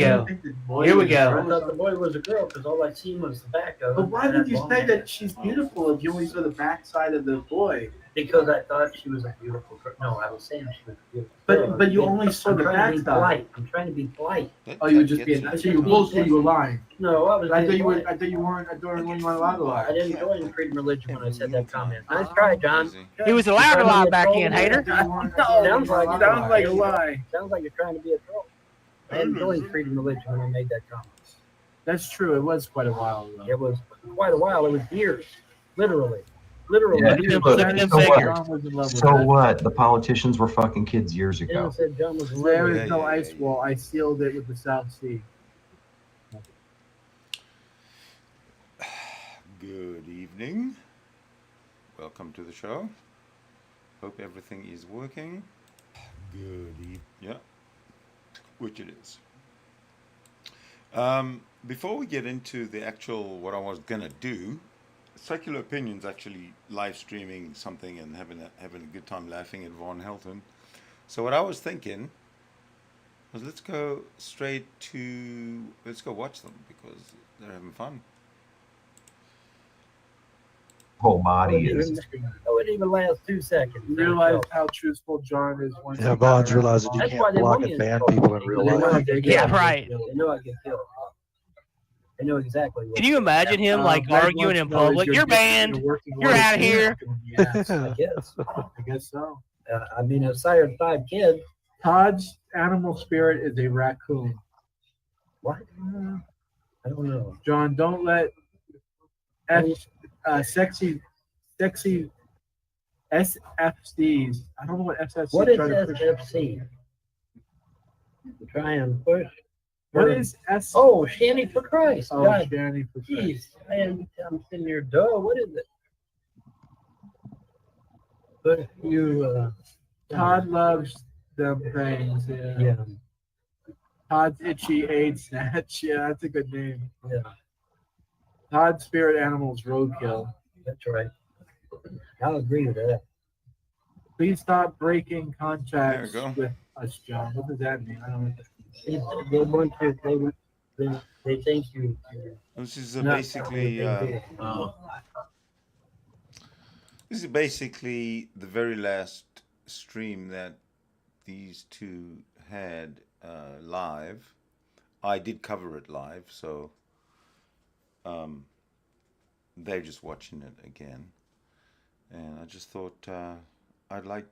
go. Here we go. I thought the boy was a girl because all I seen was the back of it. But why did you say that she's beautiful if you only saw the backside of the boy? Because I thought she was a beautiful girl. No, I was saying she was a beautiful girl. But you only saw the backside. I'm trying to be polite. Oh, you were just being. So you bullshit. You were lying. No, I was. I thought you were. I thought you weren't. I thought you weren't allowed to lie. I didn't join freedom religion when I said that comment. Nice try, John. He was allowed to lie back in, hater. Sounds like a lie. Sounds like you're trying to be a troll. I didn't join freedom religion when I made that comment. That's true. It was quite a while ago. It was quite a while. It was years, literally. Yeah, so So what? The politicians were fucking kids years ago. Said John was there is no ice wall. I sealed it with the South Sea. Good evening. Welcome to the show. Hope everything is working. Good evening. Yeah, which it is. Before we get into the actual what I was gonna do, Secular Opinions actually live streaming something and having a good time laughing at Von Helton. So what I was thinking was let's go watch them because they're having fun. Whole body is. It wouldn't even last 2 seconds. You realize how truthful John is. Yeah, Bonds realizing you can't block and ban people in real life. Yeah, right. They know I get killed. They know exactly. Can you imagine him like arguing in public? You're banned. You're out of here. I guess. I guess so. I mean, I sired 5 kids. Todd's animal spirit is a raccoon. What? I don't know. John, don't let sexy SFCs. I don't know what SFC. What is SFC? Try and push. What is S? Oh, Shanny for Christ. Oh, God. Shanny for Christ. Jeez, man, I'm sitting here, duh. What is it? But you, Todd loves them things. Yeah. Todd's itchy aid snatch. Yeah, that's a good name. Yeah. Todd's spirit animals roadkill. That's right. I'll agree with that. Please stop breaking contracts There we with us, John. What does that mean? I don't know. They want to. They think you. This is not basically this is basically the very last stream that these two had live. I did cover it live, so they're just watching it again, and I just thought I'd like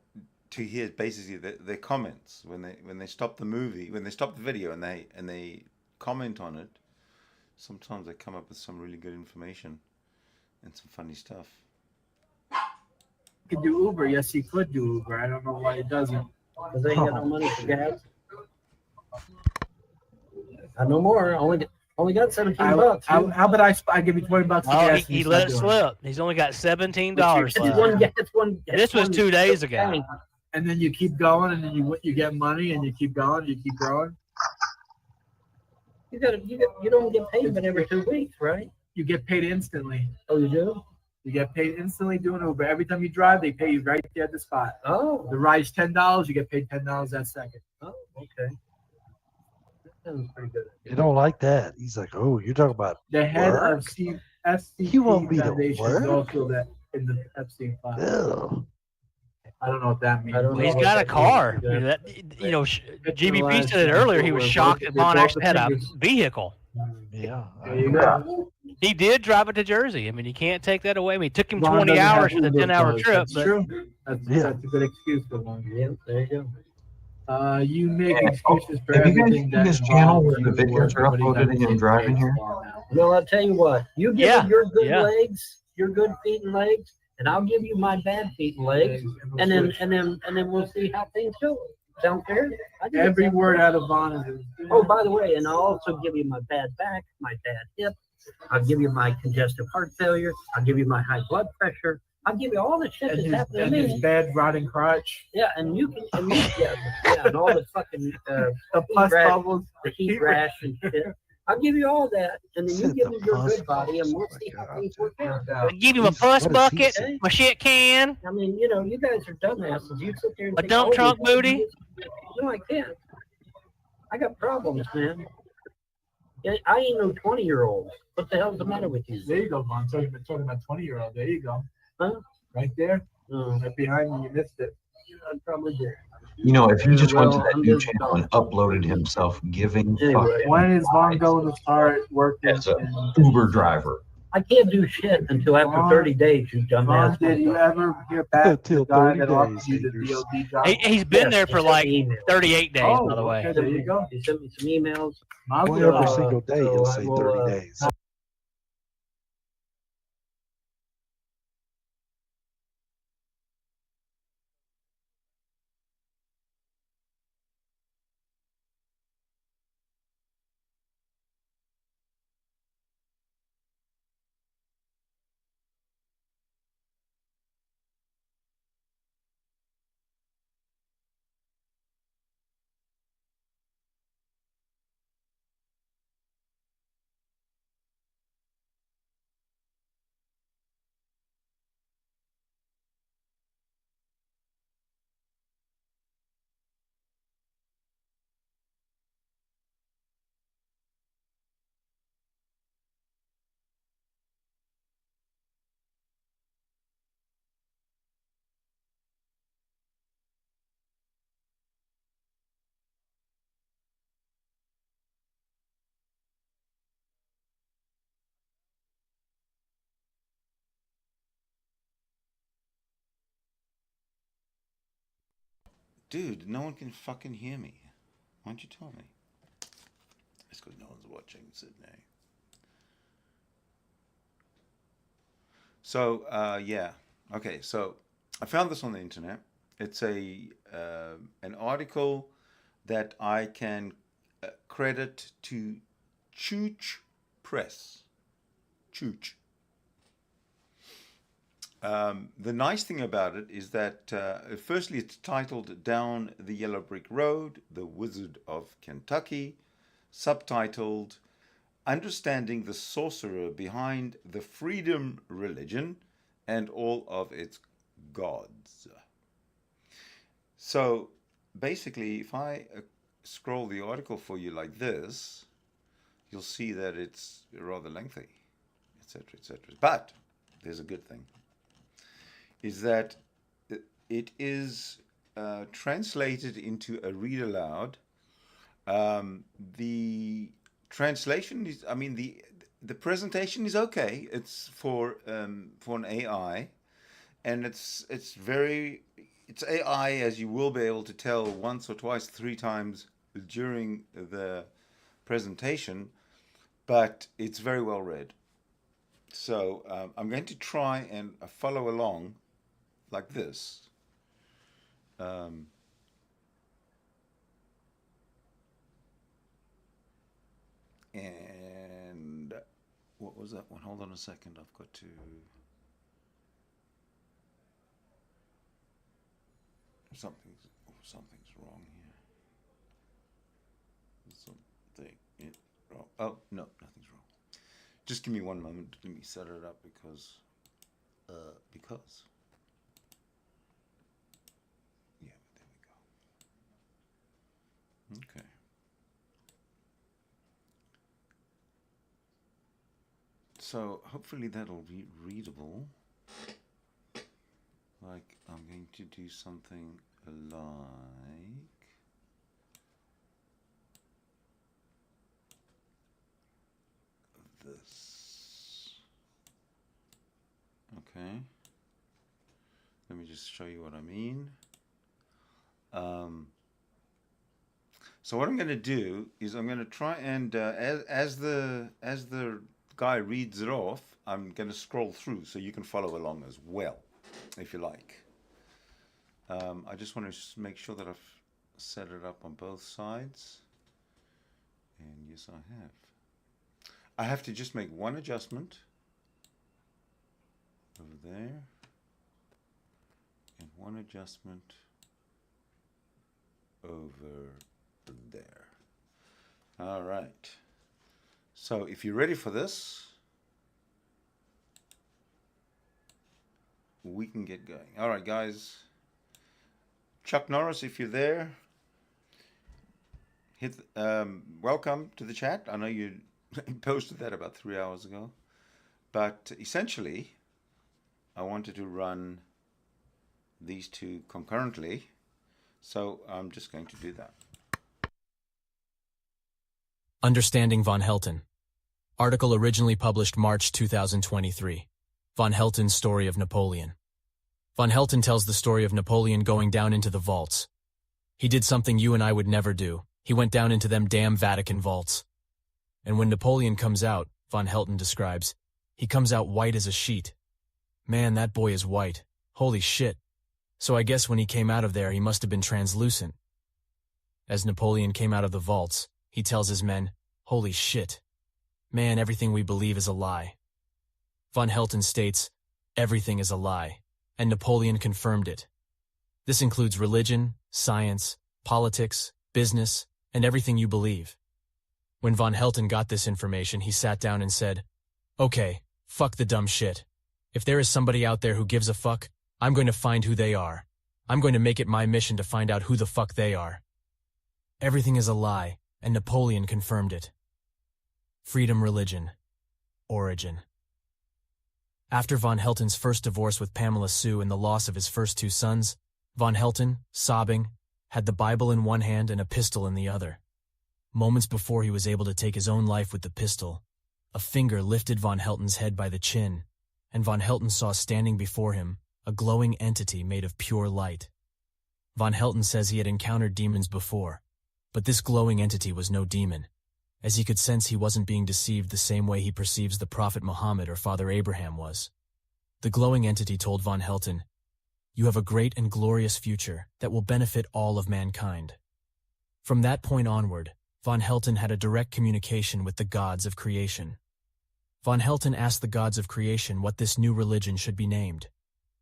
to hear basically their comments when they stop the movie, when they stop the video, and they comment on it. Sometimes they come up with some really good information and some funny stuff. He could do Uber. Yes, he could do Uber. I don't know why he doesn't. Because they ain't got no money for gas. No more. Only got $17. How about I give you $20 for Oh, gas? he let it slip. He's only got $17 It's one, left. This was 2 days ago. And then you keep going, and then you get money, and you keep going, you keep growing. You don't get paid but every 2 weeks, right? You get paid instantly. Oh, you do? You get paid instantly doing Uber. Every time you drive, they pay you right there at the spot. Oh. The ride's $10. You get paid $10 that second. Oh, okay. That sounds pretty good. You don't like that. He's like, oh, you're talking about The head work? of SCP You want me to Foundation is work? also that in the Epstein file. Ew. I don't know what that means. I don't Well, he's know got what a that car. means. You know, GBP said it earlier. He was shocked that Von actually had a vehicle. Yeah. There you go. He did drive it to Jersey. I mean, you can't take that away. I mean, it took him Ron 20 doesn't have hours for the Uber 10-hour cars. trip. That's But true. That's a good excuse for one. Yeah, there you go. You make excuses for Have you guys everything seen that this channel involves where the you videos are working, but uploaded he's and him driving here? Well, I'll tell you what. You give Yeah, me your good yeah. legs, your good feet and legs, and I'll give you my bad feet and legs, and then we'll see how things go. Sound fair? I think Every it's- word out of Von is. Oh, by the way, and I'll also give you my bad back, my bad hip. I'll give you my congestive heart failure. I'll give you my high blood pressure. I'll give you all the shit that's happening to his me. bad rotting crotch. Yeah, and you can, and all the fucking The pus rash, bubbles. the heat rash and shit. I'll give you all that, and then you Said give the me your pus good body, and we'll bubbles. see Oh my how God. things work out. I give him a puss What does he bucket, say? my shit can. I mean, you know, you guys are dumbasses. You sit there and A think, dump oh, trunk well, booty? No, I can't. I got problems, man. I ain't no 20-year-old. What the hell's the matter with you? There you go, Vaughn. Talking about 20-year-old. There you go. Huh? Right there. Right behind you. You missed it. I probably did. You know, if he just went to that new channel and uploaded himself giving fuck When is Vaughn going to start working as an Uber driver? I can't do shit until after 30 days, you dumbass. Vaughn, did you ever hear back Till the guy 30 that offered days, you the haters. DOD job? He's been there for like email. 38 days, Oh, by the way. okay, there you go. He sent me some emails. Well, every single day he'll say 30 days. Dude, no one can fucking hear me. Why don't you tell me? It's because no one's watching, Sydney. So, yeah. Okay, so I found this on the internet. It's an article that I can credit to Chooch Press. Chooch. The nice thing about it is that, firstly, it's titled Down the Yellow Brick Road, The Wizard of Kentucky, subtitled Understanding the Sorcerer Behind the Freedom Religion and All of Its Gods. So, basically, if I scroll the article for you like this, you'll see that it's rather lengthy, etc., etc. But there's a good thing. Is that it is translated into a read aloud. The translation is, I mean, the presentation is okay. It's for an AI, and it's AI, as you will be able to tell once or twice, 3 times during the presentation, but it's very well read. So I'm going to try and follow along like this. And what was that one? Hold on a second. I've got to. Something's wrong here. Something wrong. Oh no, nothing's wrong. Just give me one moment. Let me set it up because. Yeah, there we go. Okay. So hopefully that'll be readable. Like I'm going to do something like this. Okay. Let me just show you what I mean. So what I'm going to do is I'm going to try and as the guy reads it off, I'm going to scroll through so you can follow along as well, if you like. I just want to make sure that I've set it up on both sides, and yes, I have. I have to just make one adjustment over there, and one adjustment over there. All right. So if you're ready for this, we can get going. All right, guys. Chuck Norris, if you're there, hit welcome to the chat. I know you're He posted that about 3 hours ago. But essentially, I wanted to run these two concurrently, so I'm just going to do that. Understanding von Helton. Article originally published March 2023. Von Helton's story of Napoleon. Von Helton tells the story of Napoleon going down into the vaults. He did something you and I would never do. He went down into them damn Vatican vaults. And when Napoleon comes out, von Helton describes, he comes out white as a sheet. Man, that boy is white. Holy shit. So I guess when he came out of there, he must have been translucent. As Napoleon came out of the vaults, he tells his men, holy shit. Man, everything we believe is a lie. Von Helton states, everything is a lie, and Napoleon confirmed it. This includes religion, science, politics, business, and everything you believe. When von Helton got this information, he sat down and said, okay, fuck the dumb shit. If there is somebody out there who gives a fuck, I'm going to find who they are. I'm going to make it my mission to find out who the fuck they are. Everything is a lie, and Napoleon confirmed it. Freedom religion. Origin. After von Helton's first divorce with Pamela Sue and the loss of his first two sons, von Helton, sobbing, had the Bible in one hand and a pistol in the other. Moments before he was able to take his own life with the pistol, a finger lifted von Helton's head by the chin, and von Helton saw standing before him a glowing entity made of pure light. Von Helton says he had encountered demons before, but this glowing entity was no demon, as he could sense he wasn't being deceived the same way he perceives the Prophet Muhammad or Father Abraham was. The glowing entity told von Helton, you have a great and glorious future that will benefit all of mankind. From that point onward, von Helton had a direct communication with the gods of creation. Von Helton asked the gods of creation what this new religion should be named.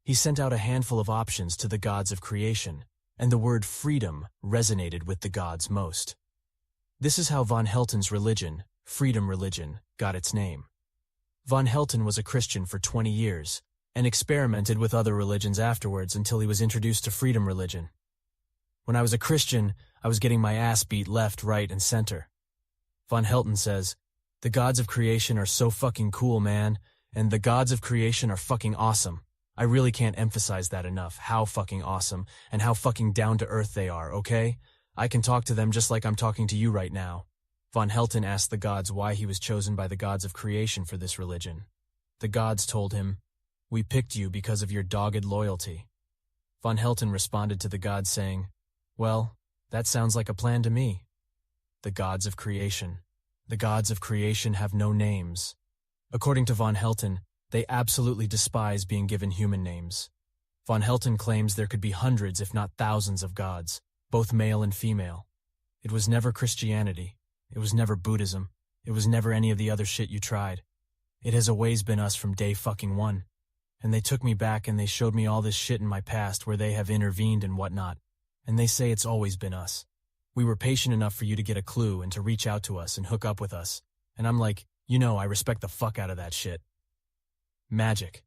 He sent out a handful of options to the gods of creation, and the word freedom resonated with the gods most. This is how von Helton's religion, Freedom Religion, got its name. Von Helton was a Christian for 20 years, and experimented with other religions afterwards until he was introduced to Freedom Religion. When I was a Christian, I was getting my ass beat left, right, and center. Von Helton says, the gods of creation are so fucking cool, man, and the gods of creation are fucking awesome. I really can't emphasize that enough, how fucking awesome, and how fucking down-to-earth they are, okay? I can talk to them just like I'm talking to you right now. Von Helton asked the gods why he was chosen by the gods of creation for this religion. The gods told him, we picked you because of your dogged loyalty. Von Helton responded to the gods saying, well, that sounds like a plan to me. The gods of creation. The gods of creation have no names. According to von Helton, they absolutely despise being given human names. Von Helton claims there could be hundreds if not thousands of gods, both male and female. It was never Christianity. It was never Buddhism. It was never any of the other shit you tried. It has always been us from day fucking one. And they took me back and they showed me all this shit in my past where they have intervened and whatnot. And they say it's always been us. We were patient enough for you to get a clue and to reach out to us and hook up with us. And I'm like, you know, I respect the fuck out of that shit. Magic.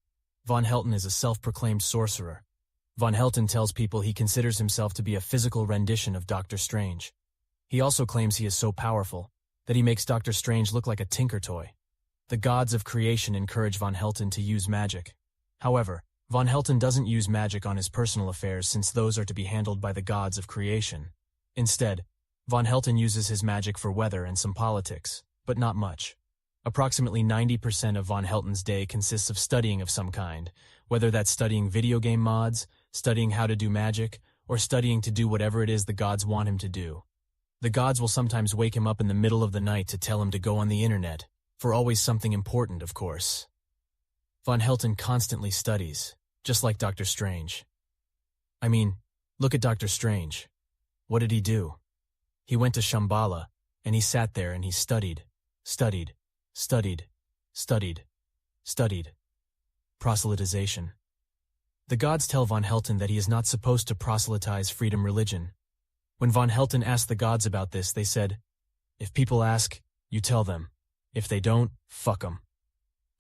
Von Helton is a self-proclaimed sorcerer. Von Helton tells people he considers himself to be a physical rendition of Dr. Strange. He also claims he is so powerful that he makes Dr. Strange look like a tinker toy. The gods of creation encourage von Helton to use magic. However, von Helton doesn't use magic on his personal affairs since those are to be handled by the gods of creation. Instead, von Helton uses his magic for weather and some politics, but not much. Approximately 90% of von Helton's day consists of studying of some kind, whether that's studying video game mods, studying how to do magic, or studying to do whatever it is the gods want him to do. The gods will sometimes wake him up in the middle of the night to tell him to go on the internet, for always something important, of course. Von Helton constantly studies, just like Dr. Strange. I mean, look at Dr. Strange. What did he do? He went to Shambhala, and he sat there and he studied. Proselytization. The gods tell von Helton that he is not supposed to proselytize Freedom Religion. When von Helton asked the gods about this, they said, if people ask, you tell them. If they don't, fuck them.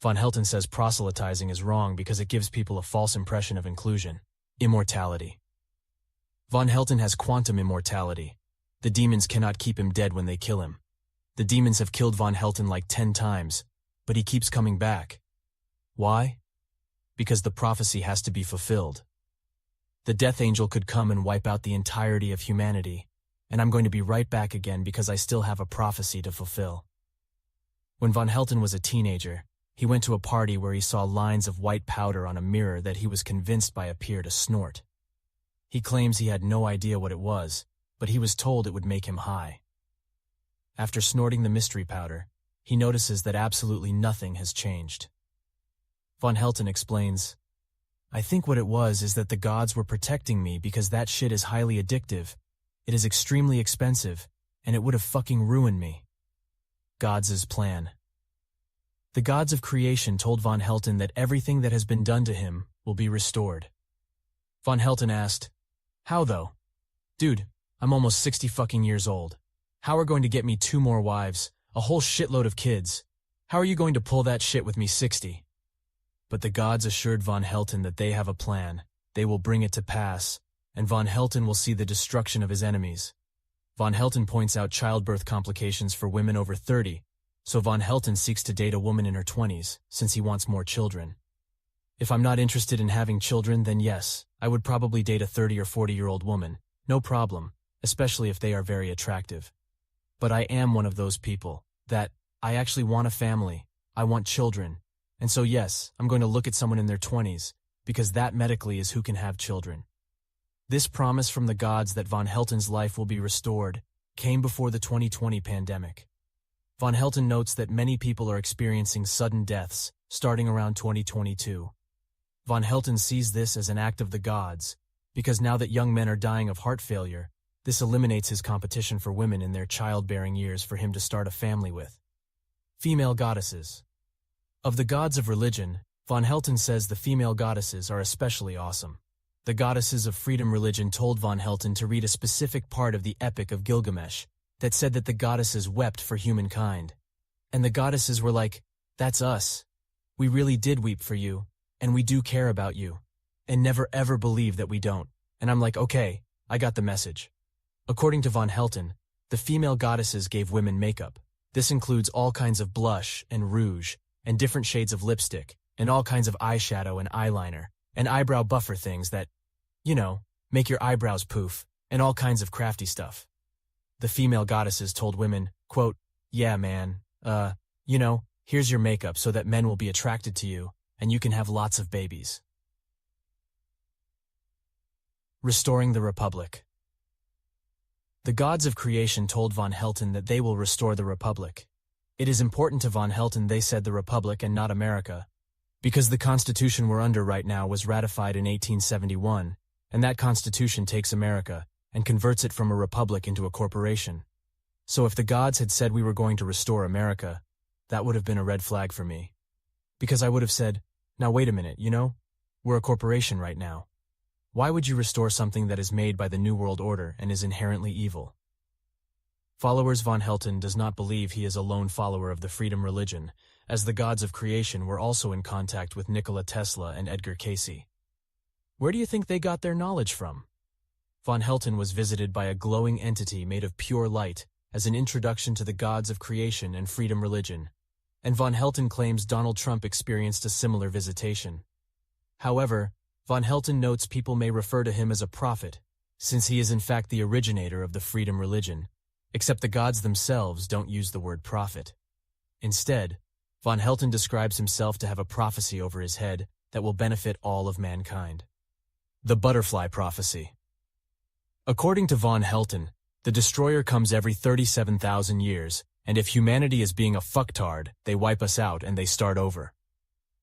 Von Helton says proselytizing is wrong because it gives people a false impression of inclusion. Immortality. Von Helton has quantum immortality. The demons cannot keep him dead when they kill him. The demons have killed Von Helton like 10 times, but he keeps coming back. Why? Because the prophecy has to be fulfilled. The death angel could come and wipe out the entirety of humanity, and I'm going to be right back again because I still have a prophecy to fulfill. When Von Helton was a teenager, he went to a party where he saw lines of white powder on a mirror that he was convinced by a peer to snort. He claims he had no idea what it was, but he was told it would make him high. After snorting the mystery powder, he notices that absolutely nothing has changed. Von Helton explains, "I think what it was is that the gods were protecting me because that shit is highly addictive, it is extremely expensive, and it would have fucking ruined me." Gods' plan. The gods of creation told Von Helton that everything that has been done to him will be restored. Von Helton asked, "How though? Dude, I'm almost 60 fucking years old. How are going to get me 2 more wives, a whole shitload of kids? How are you going to pull that shit with me 60? But the gods assured Von Helton that they have a plan, they will bring it to pass, and Von Helton will see the destruction of his enemies. Von Helton points out childbirth complications for women over 30, so Von Helton seeks to date a woman in her 20s, since he wants more children. If I'm not interested in having children, then yes, I would probably date a 30 or 40-year-old woman, no problem, especially if they are very attractive. But I am one of those people that, I actually want a family, I want children, and so yes, I'm going to look at someone in their 20s, because that medically is who can have children. This promise from the gods that Von Helton's life will be restored came before the 2020 pandemic. Von Helton notes that many people are experiencing sudden deaths, starting around 2022. Von Helton sees this as an act of the gods, because now that young men are dying of heart failure, this eliminates his competition for women in their childbearing years for him to start a family with. Female goddesses. Of the gods of religion, Von Helton says the female goddesses are especially awesome. The goddesses of freedom religion told Von Helton to read a specific part of the Epic of Gilgamesh that said that the goddesses wept for humankind. And the goddesses were like, "That's us. We really did weep for you, and we do care about you, and never ever believe that we don't." And I'm like, okay, I got the message. According to Von Helton, the female goddesses gave women makeup. This includes all kinds of blush and rouge, and different shades of lipstick, and all kinds of eyeshadow and eyeliner, and eyebrow buffer things that, make your eyebrows poof, and all kinds of crafty stuff. The female goddesses told women, quote, "Yeah, man, here's your makeup so that men will be attracted to you, and you can have lots of babies." Restoring the Republic. The gods of creation told Von Helton that they will restore the Republic. It is important to Von Helton they said the Republic and not America, because the Constitution we're under right now was ratified in 1871, and that Constitution takes America and converts it from a republic into a corporation. So if the gods had said we were going to restore America, that would have been a red flag for me. Because I would have said, now wait a minute, we're a corporation right now. Why would you restore something that is made by the New World Order and is inherently evil? Followers Von Helton does not believe he is a lone follower of the freedom religion, as the gods of creation were also in contact with Nikola Tesla and Edgar Cayce. Where do you think they got their knowledge from? Von Helton was visited by a glowing entity made of pure light as an introduction to the gods of creation and freedom religion, and Von Helton claims Donald Trump experienced a similar visitation. However, Von Helton notes people may refer to him as a prophet, since he is in fact the originator of the freedom religion, except the gods themselves don't use the word prophet. Instead, Von Helton describes himself to have a prophecy over his head that will benefit all of mankind. The Butterfly Prophecy. According to Von Helton, the destroyer comes every 37,000 years, and if humanity is being a fucktard, they wipe us out and they start over.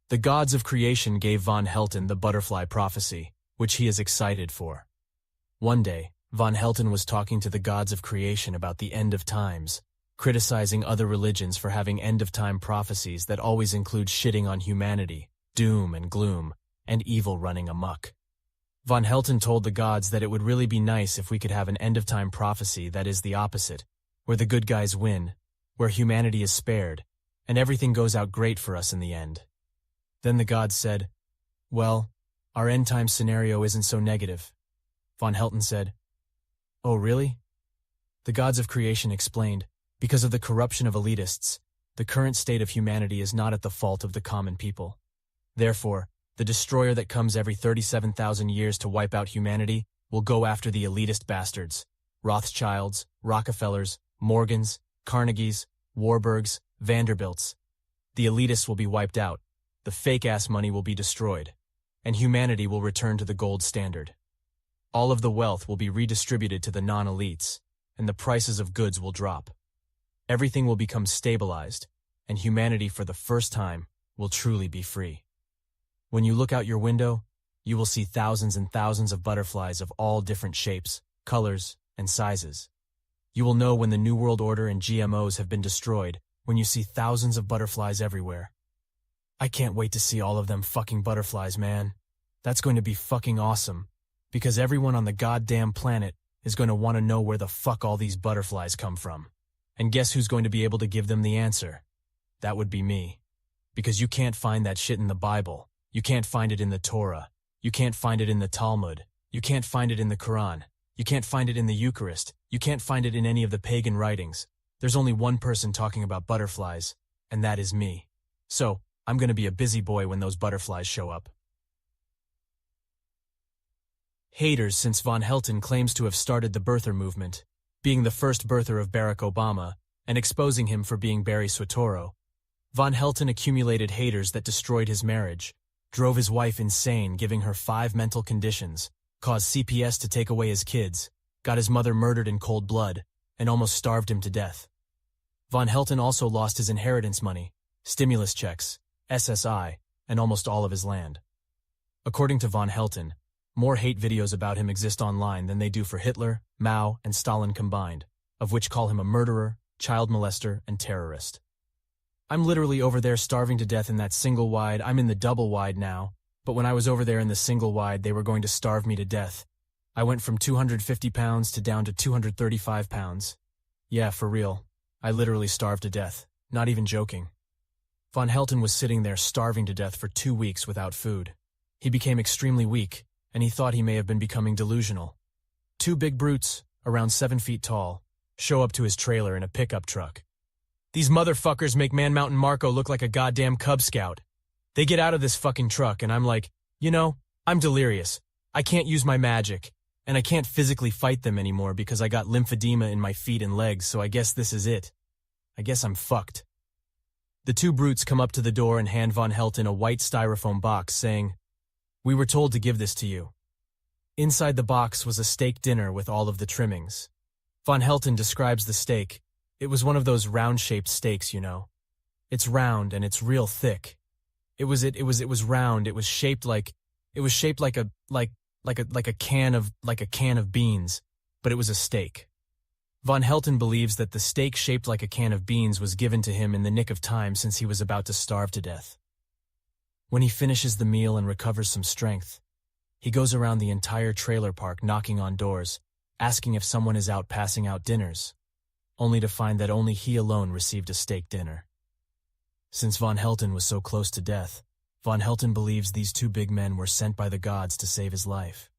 The gods of creation gave Von Helton the butterfly prophecy, which he is excited for. One day, Von Helton was talking to the gods of creation about the end of times, criticizing other religions for having end-of-time prophecies that always include shitting on humanity, doom and gloom, and evil running amok. Von Helton told the gods that it would really be nice if we could have an end-of-time prophecy that is the opposite, where the good guys win, where humanity is spared, and everything goes out great for us in the end. Then the gods said, "Well, our end-time scenario isn't so negative." Von Helton said, "Oh, really?" The gods of creation explained, Because of the corruption of elitists, the current state of humanity is not at the fault of the common people. Therefore, the destroyer that comes every 37,000 years to wipe out humanity will go after the elitist bastards, Rothschilds, Rockefellers, Morgans, Carnegies, Warburgs, Vanderbilts. The elitists will be wiped out, the fake-ass money will be destroyed, and humanity will return to the gold standard. All of the wealth will be redistributed to the non-elites, and the prices of goods will drop. Everything will become stabilized, and humanity for the first time will truly be free. When you look out your window, you will see thousands and thousands of butterflies of all different shapes, colors, and sizes. You will know when the New World Order and GMOs have been destroyed when you see thousands of butterflies everywhere. I can't wait to see all of them fucking butterflies, man. That's going to be fucking awesome, because everyone on the goddamn planet is going to want to know where the fuck all these butterflies come from. And guess who's going to be able to give them the answer? That would be me. Because you can't find that shit in the Bible. You can't find it in the Torah. You can't find it in the Talmud. You can't find it in the Quran. You can't find it in the Eucharist. You can't find it in any of the pagan writings. There's only one person talking about butterflies, and that is me. So, I'm going to be a busy boy when those butterflies show up. Haters since Von Helton claims to have started the birther movement, being the first birther of Barack Obama, and exposing him for being Barry Soetoro. Von Helton accumulated haters that destroyed his marriage, drove his wife insane, giving her 5 mental conditions, caused CPS to take away his kids, got his mother murdered in cold blood, and almost starved him to death. Von Helton also lost his inheritance money, stimulus checks, SSI, and almost all of his land. According to Von Helton, more hate videos about him exist online than they do for Hitler, Mao, and Stalin combined, of which call him a murderer, child molester, and terrorist. I'm literally over there starving to death in that single wide. I'm in the double wide now, but when I was over there in the single wide, they were going to starve me to death. I went from 250 pounds to down to 235 pounds. Yeah, for real. I literally starved to death, not even joking. Von Helton was sitting there starving to death for 2 weeks without food. He became extremely weak, and he thought he may have been becoming delusional. 2 big brutes, around 7 feet tall, show up to his trailer in a pickup truck. These motherfuckers make Man Mountain Marco look like a goddamn Cub Scout. They get out of this fucking truck, and I'm like, you know, I'm delirious. I can't use my magic, and I can't physically fight them anymore because I got lymphedema in my feet and legs, so I guess this is it. I guess I'm fucked. The 2 brutes come up to the door and hand Von Helton a white styrofoam box, saying, "We were told to give this to you." Inside the box was a steak dinner with all of the trimmings. Von Helton describes the steak. It was one of those round-shaped steaks, you know. It's round and it's real thick. It was round. It was shaped like a can of beans, but it was a steak. Von Helton believes that the steak shaped like a can of beans was given to him in the nick of time since he was about to starve to death. When he finishes the meal and recovers some strength, he goes around the entire trailer park knocking on doors, asking if someone is out passing out dinners, only to find that only he alone received a steak dinner. Since Von Helton was so close to death, Von Helton believes these 2 big men were sent by the gods to save his life.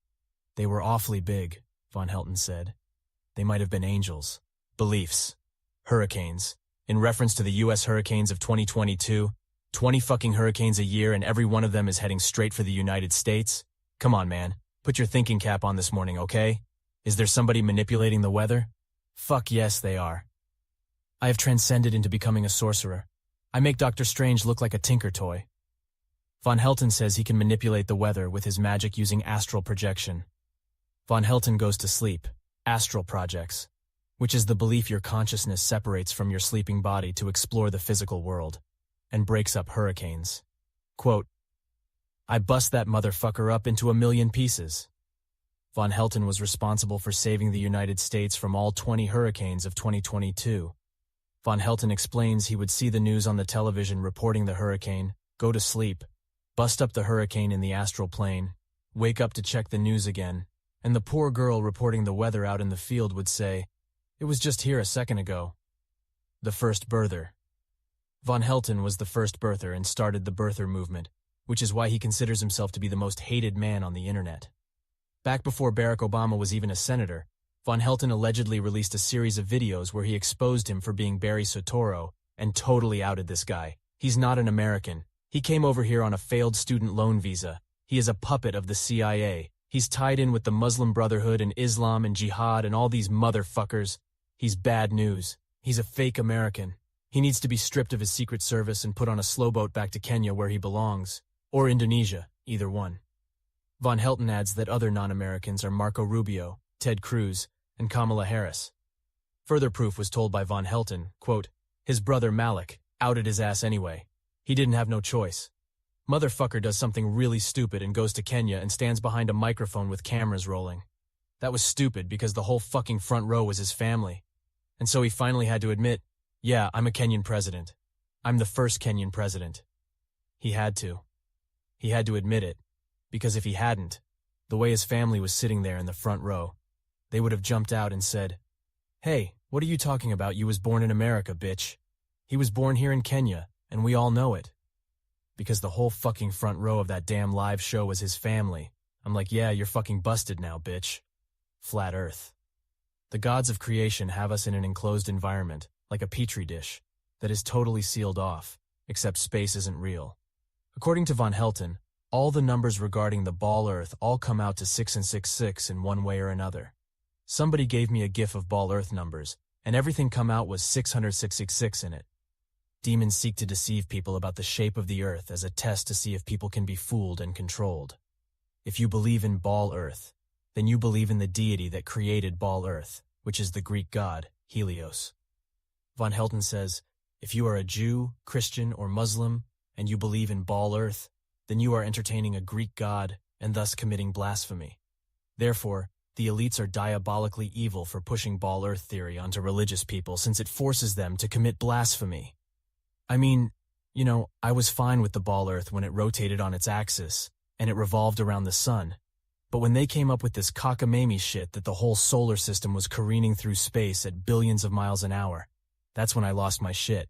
They were awfully big, Von Helton said. They might have been angels. Beliefs. Hurricanes. In reference to the U.S. hurricanes of 2022, 20 fucking hurricanes a year and every one of them is heading straight for the United States? Come on, man. Put your thinking cap on this morning, okay? Is there somebody manipulating the weather? Fuck yes, they are. I have transcended into becoming a sorcerer. I make Dr. Strange look like a tinker toy. Von Helton says he can manipulate the weather with his magic using astral projection. Von Helton goes to sleep, astral projects, which is the belief your consciousness separates from your sleeping body to explore the physical world, and breaks up hurricanes. Quote, "I bust that motherfucker up into 1,000,000 pieces." Von Helton was responsible for saving the United States from all 20 hurricanes of 2022. Von Helton explains he would see the news on the television reporting the hurricane, go to sleep, bust up the hurricane in the astral plane, wake up to check the news again, and the poor girl reporting the weather out in the field would say, "It was just here a second ago." The first birther. Von Helton was the first birther and started the birther movement, which is why he considers himself to be the most hated man on the internet. Back before Barack Obama was even a senator, Von Helton allegedly released a series of videos where he exposed him for being Barry Soetoro and totally outed this guy. He's not an American. He came over here on a failed student loan visa. He is a puppet of the CIA. He's tied in with the Muslim Brotherhood and Islam and Jihad and all these motherfuckers. He's bad news. He's a fake American. He needs to be stripped of his Secret Service and put on a slow boat back to Kenya where he belongs. Or Indonesia, either one. Von Helton adds that other non-Americans are Marco Rubio, Ted Cruz, and Kamala Harris. Further proof was told by Von Helton, quote, his brother Malik outed his ass anyway. He didn't have no choice. Motherfucker does something really stupid and goes to Kenya and stands behind a microphone with cameras rolling. That was stupid because the whole fucking front row was his family. And so he finally had to admit, yeah, I'm a Kenyan president. I'm the first Kenyan president. He had to. He had to admit it, because if he hadn't, the way his family was sitting there in the front row, they would have jumped out and said, hey, what are you talking about? You was born in America, bitch. He was born here in Kenya, and we all know it. Because the whole fucking front row of that damn live show was his family. I'm like, yeah, you're fucking busted now, bitch. Flat Earth. The gods of creation have us in an enclosed environment, like a petri dish, that is totally sealed off, except space isn't real. According to Von Helton, all the numbers regarding the ball Earth all come out to 6 and 6 6 in one way or another. Somebody gave me a gif of ball Earth numbers, and everything come out was 666 in it. Demons seek to deceive people about the shape of the Earth as a test to see if people can be fooled and controlled. If you believe in ball Earth, then you believe in the deity that created ball Earth, which is the Greek god, Helios. Von Helton says, if you are a Jew, Christian, or Muslim, and you believe in ball Earth, then you are entertaining a Greek god and thus committing blasphemy. Therefore, the elites are diabolically evil for pushing ball Earth theory onto religious people since it forces them to commit blasphemy. I mean, you know, I was fine with the ball Earth when it rotated on its axis, and it revolved around the sun. But when they came up with this cockamamie shit that the whole solar system was careening through space at billions of miles an hour, that's when I lost my shit.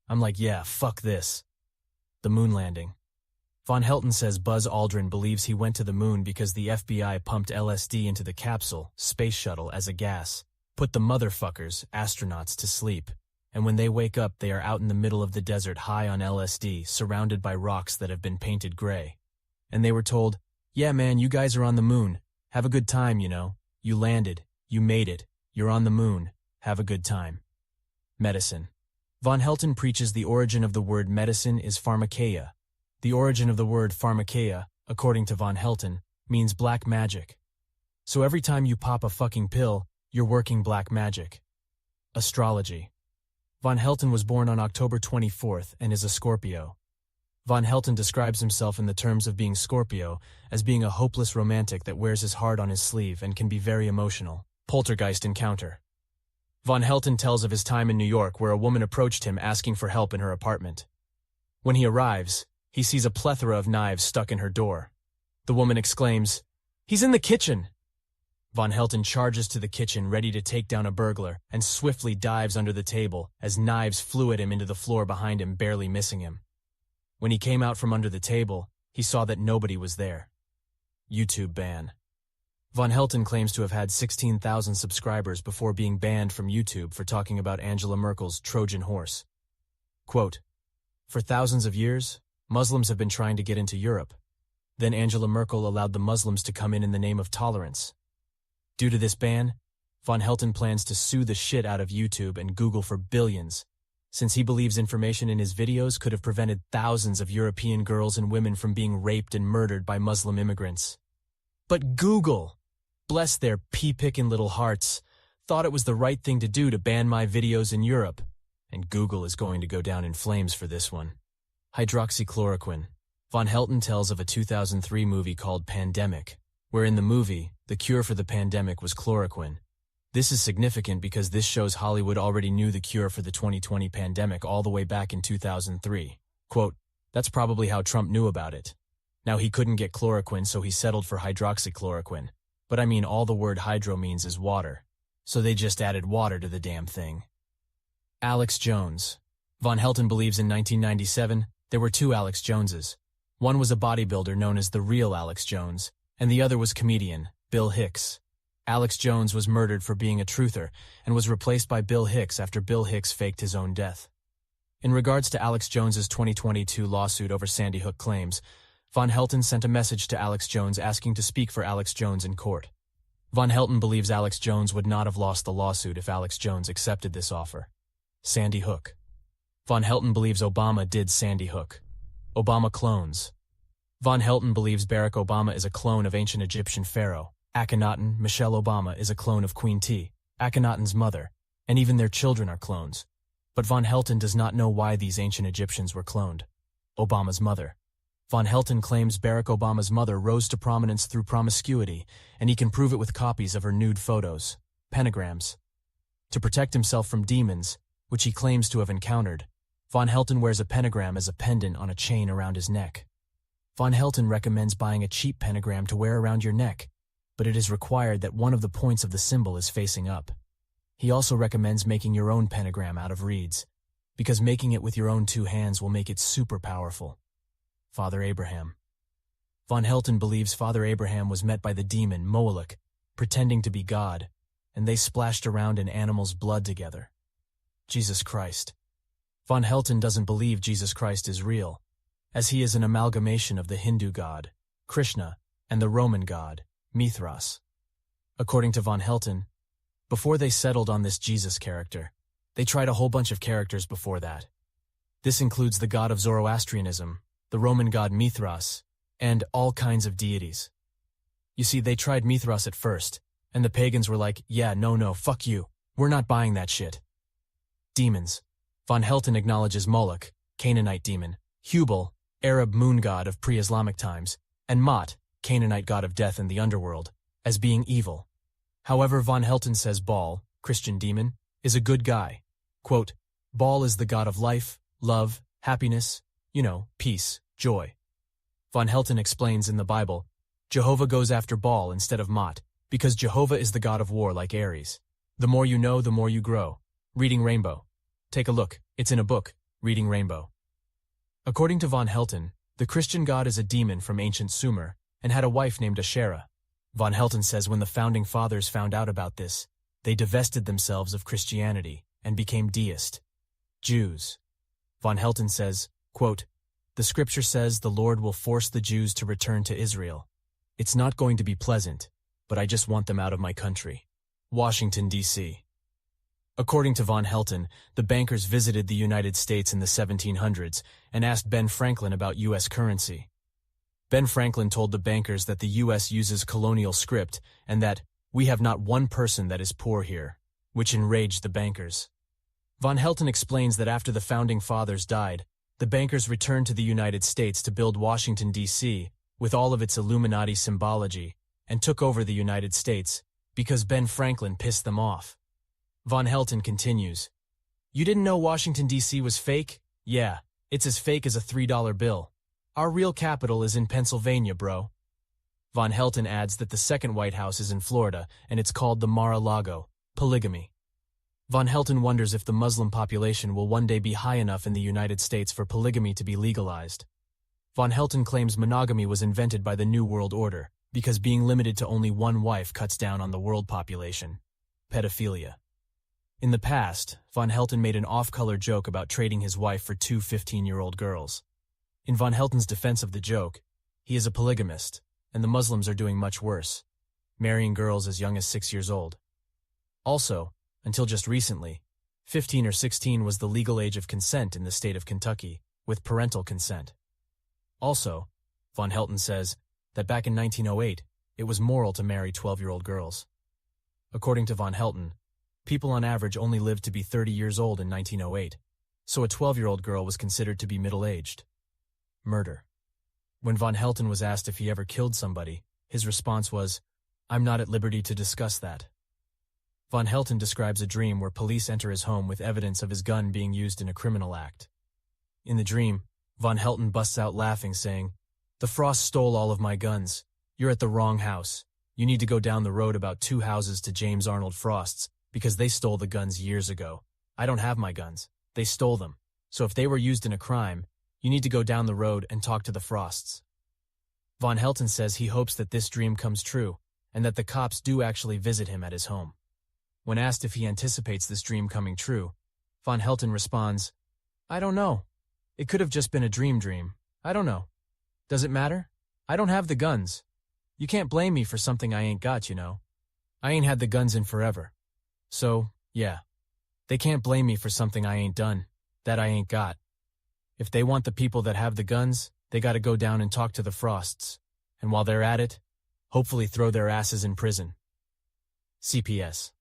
I'm like, yeah, fuck this. The moon landing. Von Helton says Buzz Aldrin believes he went to the moon because the FBI pumped LSD into the capsule, space shuttle, as a gas, put the motherfuckers, astronauts, to sleep. And when they wake up, they are out in the middle of the desert high on LSD, surrounded by rocks that have been painted gray. And they were told, yeah, man, you guys are on the moon. Have a good time, you know. You landed. You made it. You're on the moon. Have a good time. Medicine. Von Helton preaches the origin of the word medicine is pharmakeia. The origin of the word pharmakeia, according to Von Helton, means black magic. So every time you pop a fucking pill, you're working black magic. Astrology. Von Helton was born on October 24th and is a Scorpio. Von Helton describes himself in the terms of being Scorpio as being a hopeless romantic that wears his heart on his sleeve and can be very emotional. Poltergeist encounter. Von Helton tells of his time in New York where a woman approached him asking for help in her apartment. When he arrives, he sees a plethora of knives stuck in her door. The woman exclaims, "He's in the kitchen!" Von Helton charges to the kitchen ready to take down a burglar and swiftly dives under the table as knives flew at him into the floor behind him, barely missing him. When he came out from under the table, he saw that nobody was there. YouTube ban. Von Helton claims to have had 16,000 subscribers before being banned from YouTube for talking about Angela Merkel's Trojan horse. Quote, "For thousands of years, Muslims have been trying to get into Europe. Then Angela Merkel allowed the Muslims to come in the name of tolerance. Due to this ban, Von Helton plans to sue the shit out of YouTube and Google for billions, since he believes information in his videos could have prevented thousands of European girls and women from being raped and murdered by Muslim immigrants. But Google, bless their pea-picking little hearts, thought it was the right thing to do to ban my videos in Europe, and Google is going to go down in flames for this one. Hydroxychloroquine. Von Helton tells of a 2003 movie called Pandemic, where in the movie, the cure for the pandemic was chloroquine. This is significant because this shows Hollywood already knew the cure for the 2020 pandemic all the way back in 2003. Quote, "That's probably how Trump knew about it. Now he couldn't get chloroquine, so he settled for hydroxychloroquine. But I mean, all the word hydro means is water. So they just added water to the damn thing." Alex Jones. Von Helton believes in 1997, there were two Alex Joneses. One was a bodybuilder known as the real Alex Jones, and the other was comedian, Bill Hicks. Alex Jones was murdered for being a truther and was replaced by Bill Hicks after Bill Hicks faked his own death. In regards to Alex Jones's 2022 lawsuit over Sandy Hook claims, Von Helton sent a message to Alex Jones asking to speak for Alex Jones in court. Von Helton believes Alex Jones would not have lost the lawsuit if Alex Jones accepted this offer. Sandy Hook. Von Helton believes Obama did Sandy Hook. Obama clones. Von Helton believes Barack Obama is a clone of ancient Egyptian pharaoh. Akhenaten, Michelle Obama, is a clone of Queen T, Akhenaten's mother, and even their children are clones. But Von Helton does not know why these ancient Egyptians were cloned. Obama's mother. Von Helton claims Barack Obama's mother rose to prominence through promiscuity, and he can prove it with copies of her nude photos, pentagrams. To protect himself from demons, which he claims to have encountered, Von Helton wears a pentagram as a pendant on a chain around his neck. Von Helton recommends buying a cheap pentagram to wear around your neck, but it is required that one of the points of the symbol is facing up. He also recommends making your own pentagram out of reeds, because making it with your own two hands will make it super powerful. Father Abraham. Von Helton believes Father Abraham was met by the demon Moloch, pretending to be God, and they splashed around in animals' blood together. Jesus Christ. Von Helton doesn't believe Jesus Christ is real, as he is an amalgamation of the Hindu god, Krishna, and the Roman god, Mithras. According to Von Helton, before they settled on this Jesus character, they tried a whole bunch of characters before that. This includes the god of Zoroastrianism, the Roman god Mithras, and all kinds of deities. You see, they tried Mithras at first, and the pagans were like, yeah, no, fuck you, we're not buying that shit. Demons. Von Helton acknowledges Moloch, Canaanite demon, Hubal, Arab moon god of pre-Islamic times, and Mot, Canaanite god of death and the underworld, as being evil. However, Von Helton says Baal, Christian demon, is a good guy. Quote, Baal is the god of life, love, happiness, peace, joy. Von Helton explains in the Bible, Jehovah goes after Baal instead of Mot, because Jehovah is the god of war like Ares. The more you know, the more you grow. Reading Rainbow. Take a look, it's in a book, Reading Rainbow. According to Von Helton, the Christian god is a demon from ancient Sumer and had a wife named Asherah. Von Helton says when the founding fathers found out about this, they divested themselves of Christianity and became deist. Jews. Von Helton says, quote, the scripture says the Lord will force the Jews to return to Israel. It's not going to be pleasant, but I just want them out of my country. Washington, D.C. According to Von Helton, the bankers visited the United States in the 1700s and asked Ben Franklin about U.S. currency. Ben Franklin told the bankers that the U.S. uses colonial script and that we have not one person that is poor here, which enraged the bankers. Von Helton explains that after the founding fathers died, the bankers returned to the United States to build Washington, D.C., with all of its Illuminati symbology, and took over the United States because Ben Franklin pissed them off. Von Helton continues, you didn't know Washington, D.C. was fake? Yeah, it's as fake as a $3 bill. Our real capital is in Pennsylvania, bro. Von Helton adds that the second White House is in Florida, and it's called the Mar-a-Lago, polygamy. Von Helton wonders if the Muslim population will one day be high enough in the United States for polygamy to be legalized. Von Helton claims monogamy was invented by the New World Order, because being limited to only one wife cuts down on the world population. Pedophilia. In the past, Von Helton made an off-color joke about trading his wife for two 15-year-old girls. In Von Helton's defense of the joke, he is a polygamist, and the Muslims are doing much worse, marrying girls as young as 6 years old. Also, until just recently, 15 or 16 was the legal age of consent in the state of Kentucky, with parental consent. Also, Von Helton says that back in 1908, it was moral to marry 12-year-old girls. According to Von Helton, people on average only lived to be 30 years old in 1908, so a 12-year-old girl was considered to be middle-aged. Murder. When Von Helton was asked if he ever killed somebody, his response was, I'm not at liberty to discuss that. Von Helton describes a dream where police enter his home with evidence of his gun being used in a criminal act. In the dream, Von Helton busts out laughing, saying, the Frost stole all of my guns. You're at the wrong house. You need to go down the road about 2 houses to James Arnold Frost's, because they stole the guns years ago. I don't have my guns. They stole them. So if they were used in a crime, you need to go down the road and talk to the Frosts. Von Helton says he hopes that this dream comes true, and that the cops do actually visit him at his home. When asked if he anticipates this dream coming true, Von Helton responds, "I don't know. It could have just been a dream. I don't know. Does it matter? I don't have the guns. You can't blame me for something I ain't got, you know. I ain't had the guns in forever. So, yeah. They can't blame me for something I ain't done, that I ain't got. If they want the people that have the guns, they gotta go down and talk to the Frosts. And while they're at it, hopefully throw their asses in prison." CPS.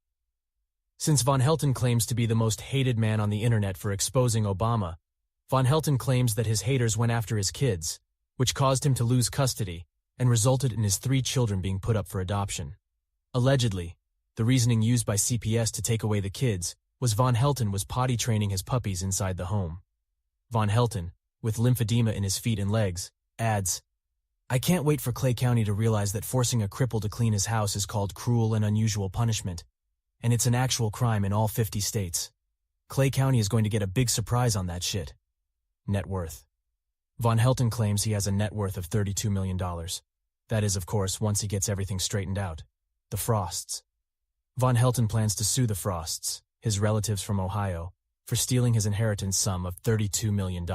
Since Von Helton claims to be the most hated man on the internet for exposing Obama, Von Helton claims that his haters went after his kids, which caused him to lose custody and resulted in his 3 children being put up for adoption. Allegedly, the reasoning used by CPS to take away the kids was Von Helton was potty training his puppies inside the home. Von Helton, with lymphedema in his feet and legs, adds, "I can't wait for Clay County to realize that forcing a cripple to clean his house is called cruel and unusual punishment, and it's an actual crime in all 50 states. Clay County is going to get a big surprise on that shit." Net worth. Von Helton claims he has a net worth of $32 million. That is, of course, once he gets everything straightened out. The Frosts. Von Helton plans to sue the Frosts, his relatives from Ohio, for stealing his inheritance sum of $32 million.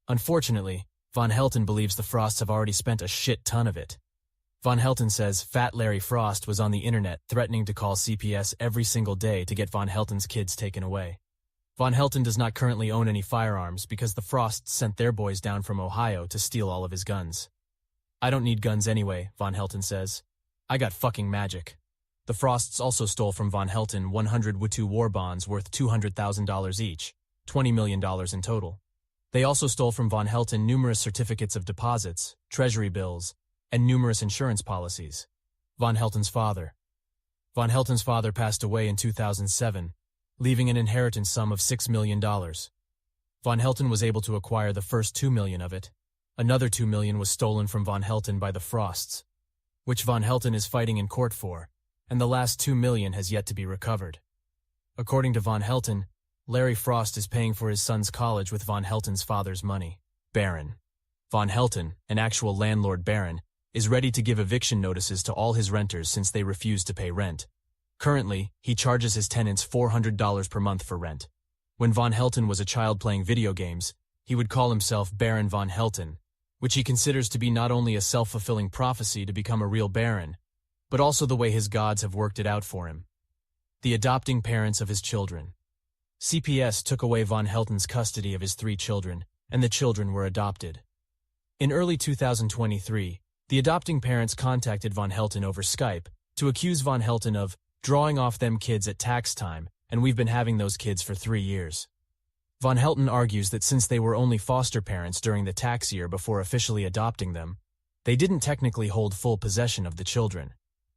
Unfortunately, Von Helton believes the Frosts have already spent a shit ton of it. Von Helton says Fat Larry Frost was on the internet threatening to call CPS every single day to get Von Helton's kids taken away. Von Helton does not currently own any firearms because the Frosts sent their boys down from Ohio to steal all of his guns. "I don't need guns anyway," Von Helton says. "I got fucking magic." The Frosts also stole from Von Helton 100 W2 war bonds worth $200,000 each, $20 million in total. They also stole from Von Helton numerous certificates of deposits, treasury bills, and numerous insurance policies. Von Helton's father. Von Helton's father passed away in 2007, leaving an inheritance sum of $6 million. Von Helton was able to acquire the first $2 million of it. Another $2 million was stolen from Von Helton by the Frosts, which Von Helton is fighting in court for, and the last $2 million has yet to be recovered. According to Von Helton, Larry Frost is paying for his son's college with Von Helton's father's money. Baron. Von Helton, an actual landlord baron, is ready to give eviction notices to all his renters since they refuse to pay rent. Currently, he charges his tenants $400 per month for rent. When Von Helton was a child playing video games, he would call himself Baron Von Helton, which he considers to be not only a self-fulfilling prophecy to become a real baron, but also the way his gods have worked it out for him. The adopting parents of his children. CPS took away Von Helton's custody of his 3 children, and the children were adopted. In early 2023, the adopting parents contacted Von Helton over Skype to accuse Von Helton of drawing off them kids at tax time, and we've been having those kids for 3 years. Von Helton argues that since they were only foster parents during the tax year before officially adopting them, they didn't technically hold full possession of the children.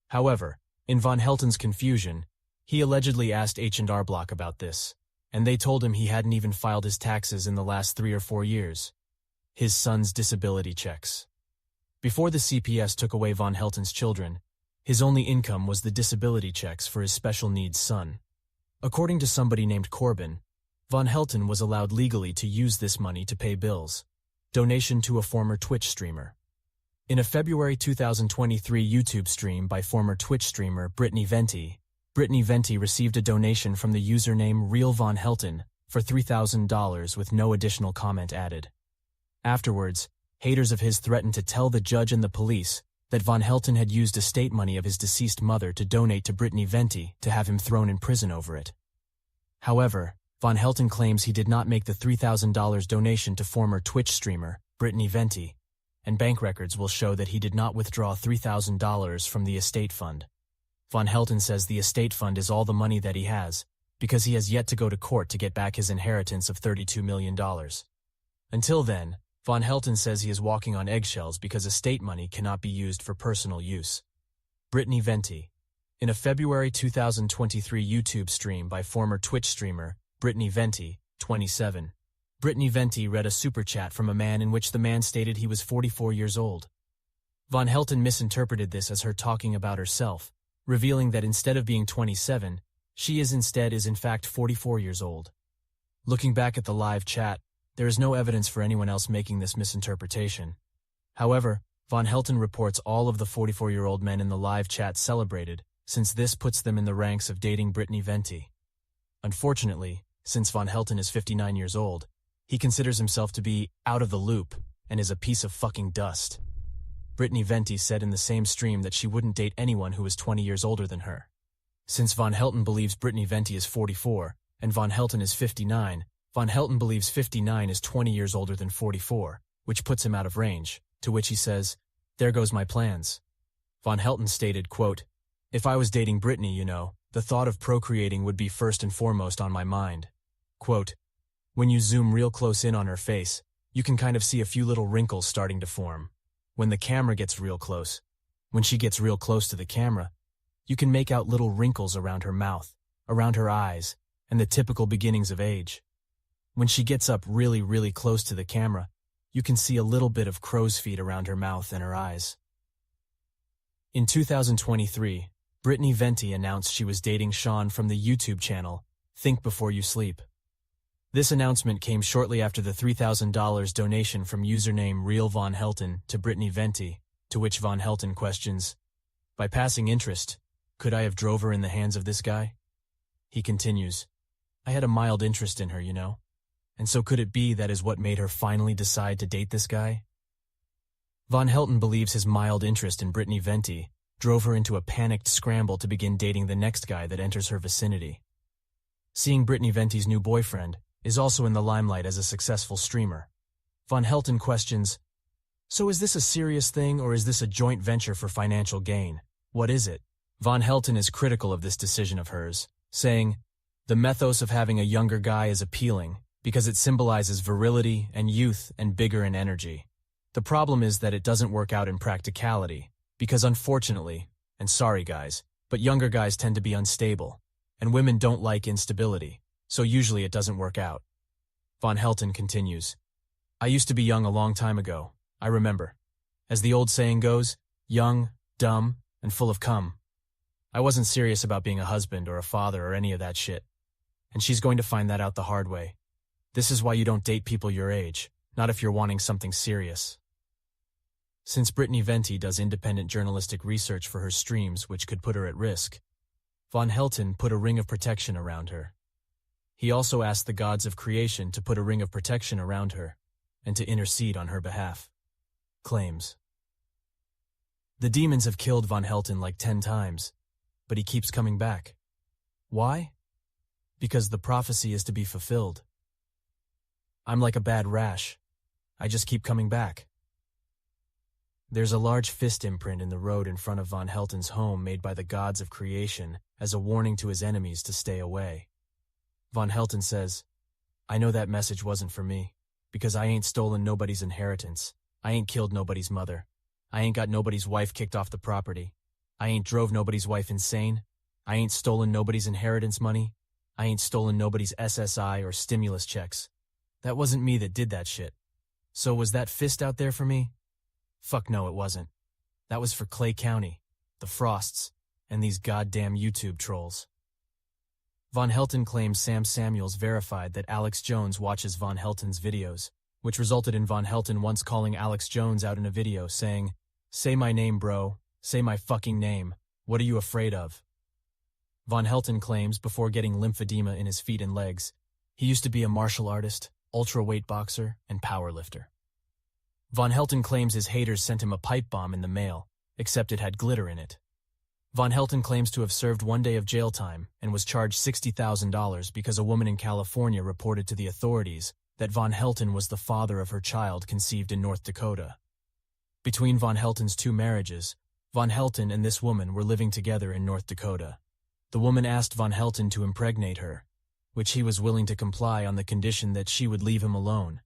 However, in Von Helton's confusion, he allegedly asked H&R Block about this, and they told him he hadn't even filed his taxes in the last 3 or 4 years. His son's disability checks. Before the CPS took away Von Helton's children, his only income was the disability checks for his special needs son. According to somebody named Corbin, Von Helton was allowed legally to use this money to pay bills. Donation to a former Twitch streamer. In a February 2023 YouTube stream by former Twitch streamer Brittany Venti received a donation from the username Real Von Helton for $3,000 with no additional comment added. Afterwards, haters of his threatened to tell the judge and the police that Von Helton had used estate money of his deceased mother to donate to Brittany Venti to have him thrown in prison over it. However, Von Helton claims he did not make the $3,000 donation to former Twitch streamer Brittany Venti, and bank records will show that he did not withdraw $3,000 from the estate fund. Von Helton says the estate fund is all the money that he has, because he has yet to go to court to get back his inheritance of $32 million. Until then, Von Helton says he is walking on eggshells because estate money cannot be used for personal use. Brittany Venti. In a February 2023 YouTube stream by former Twitch streamer Brittany Venti, 27, Brittany Venti read a super chat from a man in which the man stated he was 44 years old. Von Helton misinterpreted this as her talking about herself, revealing that instead of being 27, she is in fact 44 years old. Looking back at the live chat, there is no evidence for anyone else making this misinterpretation. However, Von Helton reports all of the 44-year-old men in the live chat celebrated, since this puts them in the ranks of dating Brittany Venti. Unfortunately, since Von Helton is 59 years old, he considers himself to be out of the loop and is a piece of fucking dust. Brittany Venti said in the same stream that she wouldn't date anyone who was 20 years older than her. Since Von Helton believes Brittany Venti is 44 and Von Helton is 59, Von Helton believes 59 is 20 years older than 44, which puts him out of range, to which he says, "There goes my plans." Von Helton stated, quote, "If I was dating Brittany, you know, the thought of procreating would be first and foremost on my mind." Quote, "When you zoom real close in on her face, you can kind of see a few little wrinkles starting to form. When the camera gets real close, when she gets real close to the camera, you can make out little wrinkles around her mouth, around her eyes, and the typical beginnings of age. When she gets up really, really close to the camera, you can see a little bit of crow's feet around her mouth and her eyes." In 2023, Brittany Venti announced she was dating Sean from the YouTube channel Think Before You Sleep. This announcement came shortly after the $3,000 donation from username Real Von Helton to Brittany Venti, to which Von Helton questions, "By passing interest, could I have drove her in the hands of this guy?" He continues, "I had a mild interest in her, you know. And so could it be that is what made her finally decide to date this guy?" Von Helton believes his mild interest in Brittany Venti drove her into a panicked scramble to begin dating the next guy that enters her vicinity. Seeing Brittany Venti's new boyfriend is also in the limelight as a successful streamer. Von Helton questions, "So is this a serious thing or is this a joint venture for financial gain? What is it?" Von Helton is critical of this decision of hers, saying, "The mythos of having a younger guy is appealing because it symbolizes virility and youth and vigor and energy. The problem is that it doesn't work out in practicality because unfortunately, and sorry guys, but younger guys tend to be unstable, and women don't like instability. So usually it doesn't work out." Von Helton continues, "I used to be young a long time ago, I remember. As the old saying goes, young, dumb, and full of cum. I wasn't serious about being a husband or a father or any of that shit. And she's going to find that out the hard way. This is why you don't date people your age, not if you're wanting something serious." Since Brittany Venti does independent journalistic research for her streams which could put her at risk, Von Helton put a ring of protection around her. He also asked the gods of creation to put a ring of protection around her and to intercede on her behalf. Claims. The demons have killed Von Helton like 10 times, but he keeps coming back. Why? Because the prophecy is to be fulfilled. "I'm like a bad rash. I just keep coming back." There's a large fist imprint in the road in front of Von Helton's home made by the gods of creation as a warning to his enemies to stay away. Von Helton says, "I know that message wasn't for me, because I ain't stolen nobody's inheritance. I ain't killed nobody's mother. I ain't got nobody's wife kicked off the property. I ain't drove nobody's wife insane. I ain't stolen nobody's inheritance money. I ain't stolen nobody's SSI or stimulus checks. That wasn't me that did that shit. So was that fist out there for me? Fuck no, it wasn't. That was for Clay County, the Frosts, and these goddamn YouTube trolls." Von Helton claims Sam Samuels verified that Alex Jones watches Von Helton's videos, which resulted in Von Helton once calling Alex Jones out in a video saying, "Say my name, bro. Say my fucking name. What are you afraid of?" Von Helton claims before getting lymphedema in his feet and legs, he used to be a martial artist, ultra-weight boxer, and powerlifter. Von Helton claims his haters sent him a pipe bomb in the mail, except it had glitter in it. Von Helton claims to have served 1 day of jail time and was charged $60,000 because a woman in California reported to the authorities that Von Helton was the father of her child conceived in North Dakota. Between Von Helton's 2 marriages, Von Helton and this woman were living together in North Dakota. The woman asked Von Helton to impregnate her, which he was willing to comply on the condition that she would leave him alone.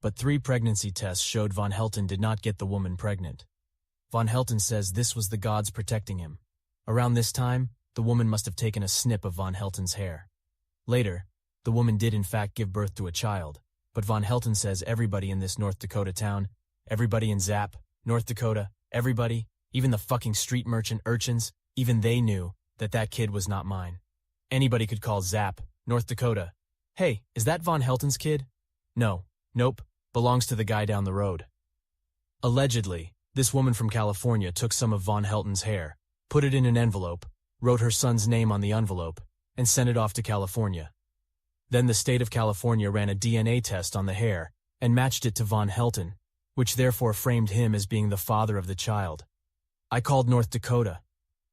But 3 pregnancy tests showed Von Helton did not get the woman pregnant. Von Helton says this was the gods protecting him. Around this time, the woman must have taken a snip of Von Helton's hair. Later, the woman did in fact give birth to a child, but Von Helton says everybody in this North Dakota town, everybody in Zap, North Dakota, everybody, even the fucking street merchant urchins, even they knew that that kid was not mine. Anybody could call Zap, North Dakota. "Hey, is that Von Helton's kid?" "No, nope, belongs to the guy down the road." Allegedly, This woman from California took some of Von Helton's hair, put it in an envelope, wrote her son's name on the envelope, and sent it off to California. Then the state of California ran a DNA test on the hair and matched it to Von Helton, which therefore framed him as being the father of the child. I called North Dakota.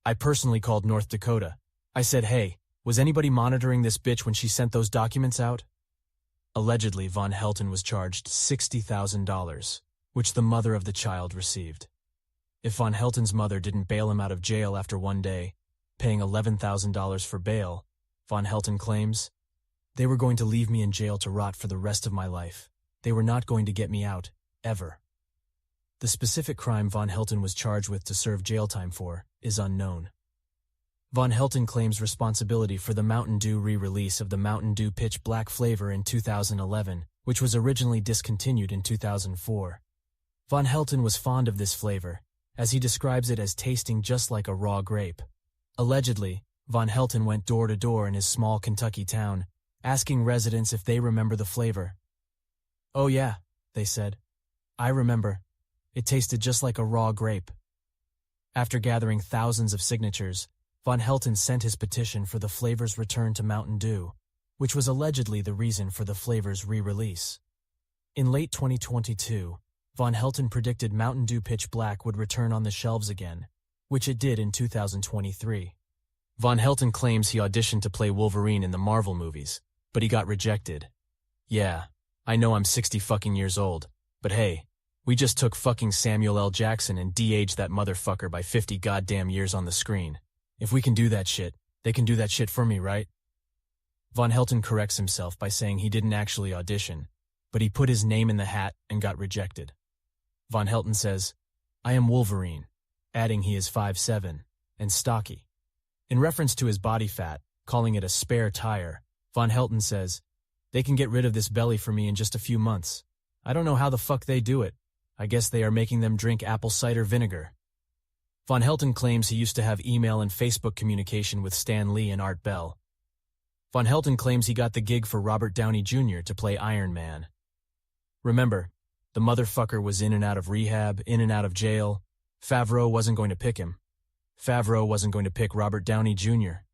I personally called North Dakota. I said, hey, was anybody monitoring this bitch when she sent those documents out? Allegedly, Von Helton was charged $60,000, which the mother of the child received. If Von Helton's mother didn't bail him out of jail after one day, paying $11,000 for bail, Von Helton claims, they were going to leave me in jail to rot for the rest of my life. They were not going to get me out, ever. The specific crime Von Helton was charged with to serve jail time for is unknown. Von Helton claims responsibility for the Mountain Dew re-release of the Mountain Dew Pitch Black flavor in 2011, which was originally discontinued in 2004. Von Helton was fond of this flavor, as he describes it as tasting just like a raw grape. Allegedly, Von Helton went door to door in his small Kentucky town, asking residents if they remember the flavor. Oh yeah, they said. I remember. It tasted just like a raw grape. After gathering thousands of signatures, Von Helton sent his petition for the flavor's return to Mountain Dew, which was allegedly the reason for the flavor's re-release. In late 2022, Von Helton predicted Mountain Dew Pitch Black would return on the shelves again, which it did in 2023. Von Helton claims he auditioned to play Wolverine in the Marvel movies, but he got rejected. Yeah, I know I'm 60 fucking years old, but hey, we just took fucking Samuel L. Jackson and de-aged that motherfucker by 50 goddamn years on the screen. If we can do that shit, they can do that shit for me, right? Von Helton corrects himself by saying he didn't actually audition, but he put his name in the hat and got rejected. Von Helton says, I am Wolverine, adding he is 5'7", and stocky. In reference to his body fat, calling it a spare tire, Von Helton says, they can get rid of this belly for me in just a few months. I don't know how the fuck they do it. I guess they are making them drink apple cider vinegar. Von Helton claims he used to have email and Facebook communication with Stan Lee and Art Bell. Von Helton claims he got the gig for Robert Downey Jr. to play Iron Man. Remember, the motherfucker was in and out of rehab, in and out of jail. Favreau wasn't going to pick him. Favreau wasn't going to pick Robert Downey Jr.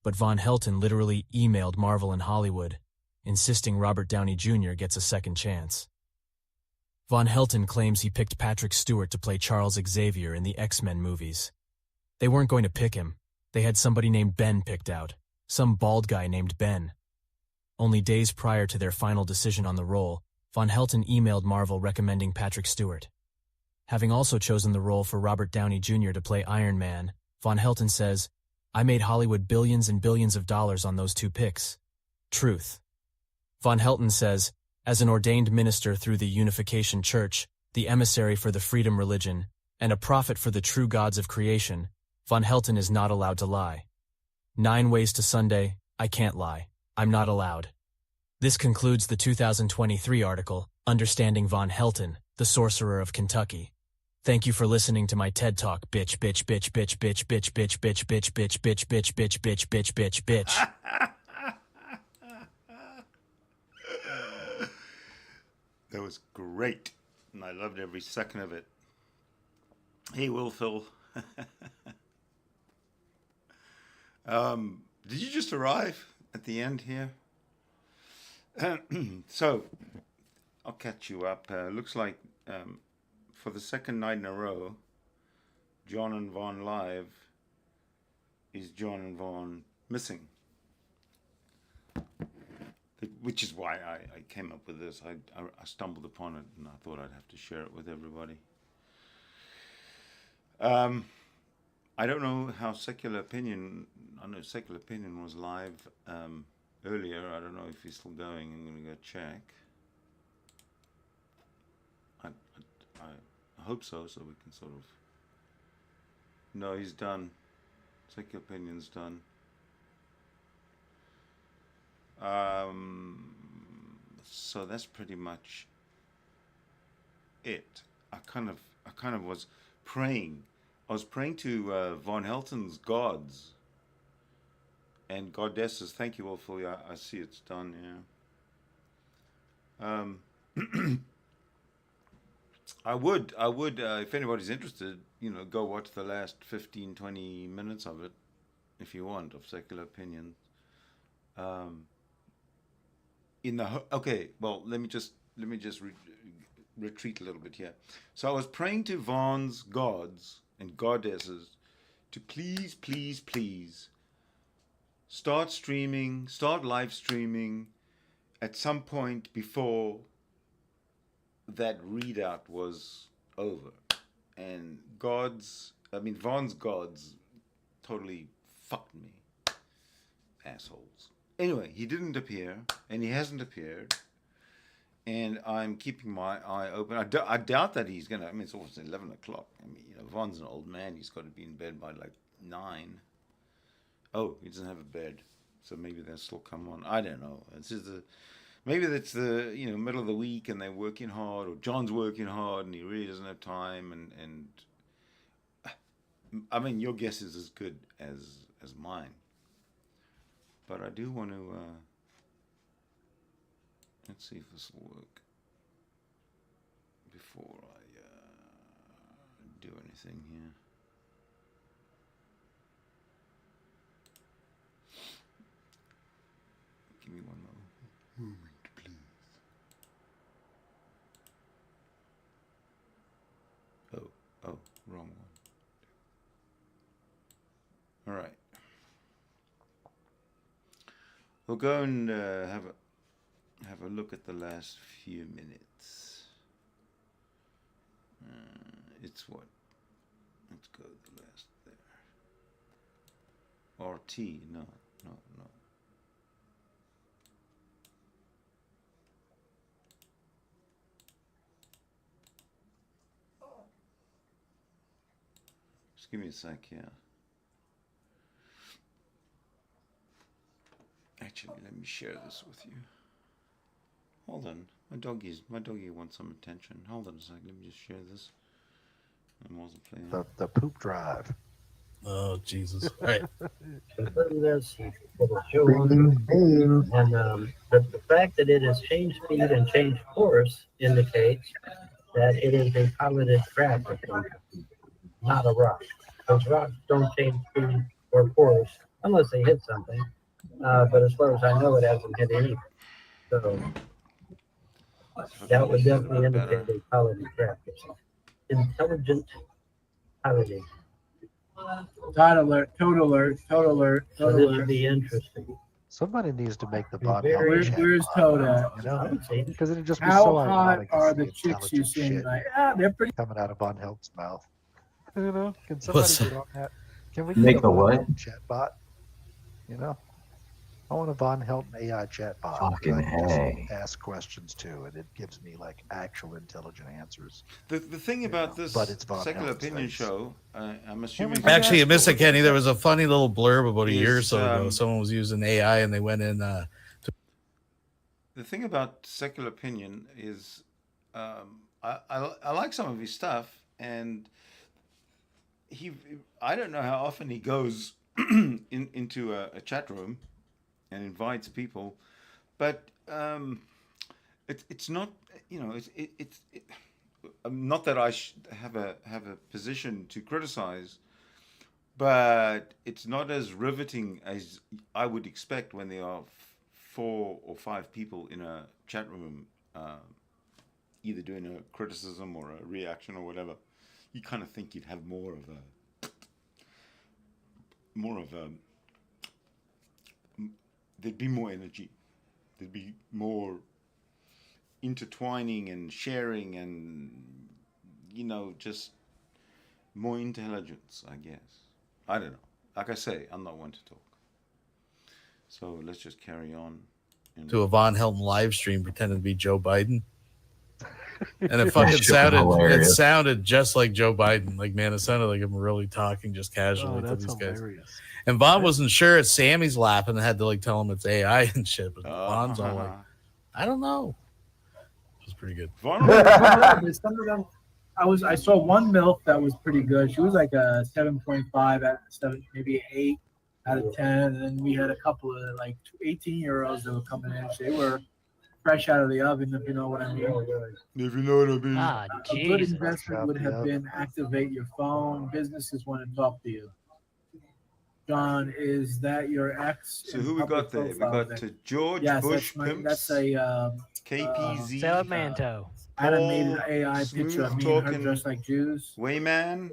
But Von Helton literally emailed Marvel and Hollywood, insisting Robert Downey Jr. gets a second chance. Von Helton claims he picked Patrick Stewart to play Charles Xavier in the X-Men movies. They weren't going to pick him. They had somebody named Ben picked out, some bald guy named Ben. Only days prior to their final decision on the role, Von Helton emailed Marvel recommending Patrick Stewart. Having also chosen the role for Robert Downey Jr. to play Iron Man, Von Helton says, I made Hollywood billions and billions of dollars on those two picks. Truth. Von Helton says, as an ordained minister through the Unification Church, the emissary for the Freedom Religion, and a prophet for the true gods of creation, Von Helton is not allowed to lie. 9 ways to Sunday, I can't lie. I'm not allowed. This concludes the 2023 article, Understanding Von Helton, the Sorcerer of Kentucky. Thank you for listening to my TED Talk, bitch, bitch, bitch, bitch, bitch, bitch, bitch, bitch, bitch, bitch, bitch, bitch, bitch, bitch, bitch, bitch, bitch. That was great, and I loved every second of it. Hey, Will Phil. Did you just arrive at the end here? So, I'll catch you up. Looks like for the second night in a row, John and Vaughn Live is John and Vaughn missing. Which is why I came up with this. I stumbled upon it and I thought I'd have to share it with everybody. I don't know how Secular Opinion, I know Secular Opinion was live earlier. I don't know if he's still going. I'm going to go check. I hope so we can sort of... No, he's done. Secular Opinion's done. So that's pretty much it. I kind of was praying. I was praying to Von Helton's gods and goddesses. Thank you all for you. I see it's done. Yeah. I would, if anybody's interested, go watch the last 15, 20 minutes of it, if you want, of Secular Opinion. Okay, well, let me just retreat a little bit here. So I was praying to Vaughn's gods and goddesses to please start live streaming at some point before that readout was over. And Vaughn's gods totally fucked me. Assholes. Anyway, he didn't appear, and he hasn't appeared. And I'm keeping my eye open. I doubt that he's gonna. It's almost 11 o'clock. Vaughn's an old man. He's got to be in bed by like 9. Oh, he doesn't have a bed, so maybe they'll still come on. I don't know. Maybe that's the middle of the week, and they're working hard, or John's working hard, and he really doesn't have time. And your guess is as good as mine. But I do want to. Let's see if this will work before I do anything here. Give me one moment, please. Oh, wrong one. All right. We'll go and have a look at the last few minutes. It's what? Let's go to the last there. RT, no. Just give me a sec here. Actually, let me share this with you. Hold on, my doggy wants some attention. Hold on a second, let me just share this. I wasn't playing. The poop drive. Oh Jesus! All right. This little show on, and the fact that it has changed speed and changed course indicates that it is a piloted craft, not a rock. Those rocks don't change speed or course unless they hit something. But as far as I know, it hasn't hit anything. So that would definitely indicate a piloted craft. Intelligent piloting. Total alert. So this would be interesting. Somebody needs to make the bot. Where's Toad at? Because it'd just be How so hot ironic. are to the see chicks you intelligent seem shit like? They're pretty. coming out of Von Helt's mouth? Can somebody Listen. get on that? Can we Make get a the Von what? Helton chat bot? I want a Von Helton AI chat bot. Fucking that I can just hey. ask questions to, and it gives me like actual intelligent answers. The thing about this but it's Von Secular Helton's Opinion face. show, I'm assuming. Actually, at Mr. Kenny, there was a funny little blurb about a year or so ago. Is, Someone was using AI, and they went in. The thing about Secular Opinion is, I like some of his stuff, and I don't know how often he goes into a chat room and invites people, but it's not, it's not that I have a position to criticize, but it's not as riveting as I would expect when there are 4 or 5 people in a chat room, either doing a criticism or a reaction or whatever. You kind of think you'd have more of a there'd be more energy, there'd be more intertwining and sharing, and just more intelligence, I guess. I don't know. Like I say, I'm not one to talk, so let's just carry on. To a Von Helton live stream pretending to be Joe Biden. And it fucking That shit was hilarious. sounded just like Joe Biden. Like, man, it sounded like him really talking just casually to that's these guys. hilarious. And Vaughn wasn't sure if Sammy's laughing and had to tell him it's AI and shit. But Vaughn's all like, I don't know. It was pretty good. Some of them, I saw one MILF that was pretty good. She was like a 7.5 out of 7, maybe 8 out of 10. And then we had a couple of like 18-year-olds that were coming in. They were fresh out of the oven, if you know what I mean. If you know what I mean. Ah, A good Jesus. investment would have been activate your phone. Businesses want to talk to you. John, is that your ex? So who we got there? We got George yes, Bush that's a KPZ. Salamanto. animated AI picture of me and her talking dressed like Jews. Wayman,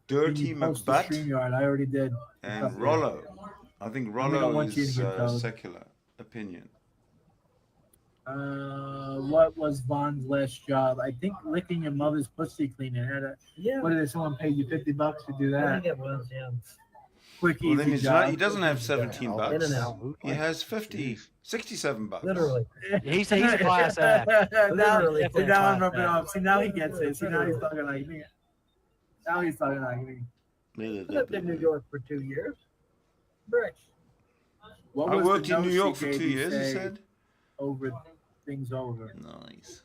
Dirty Can you post the McButt, StreamYard? I already did. and Rollo. I think Rollo want you is to get those. secular opinion. What was Vaughn's last job? I think licking your mother's pussy cleaning. What did someone pay you $50 to do I that? think it was, yeah. Quick, Well, then easy job. he doesn't have 17 bucks. In and out. He has 67 bucks. Literally. He's a class act. Literally. See, now I'm rubbing off. See, now he gets it. See, now he's talking like me. Now he's talking like me. I lived in New York for 2 years. Bricks. What I was the worked in note New she York for gave 2 you years, he say said. Over things over. Nice.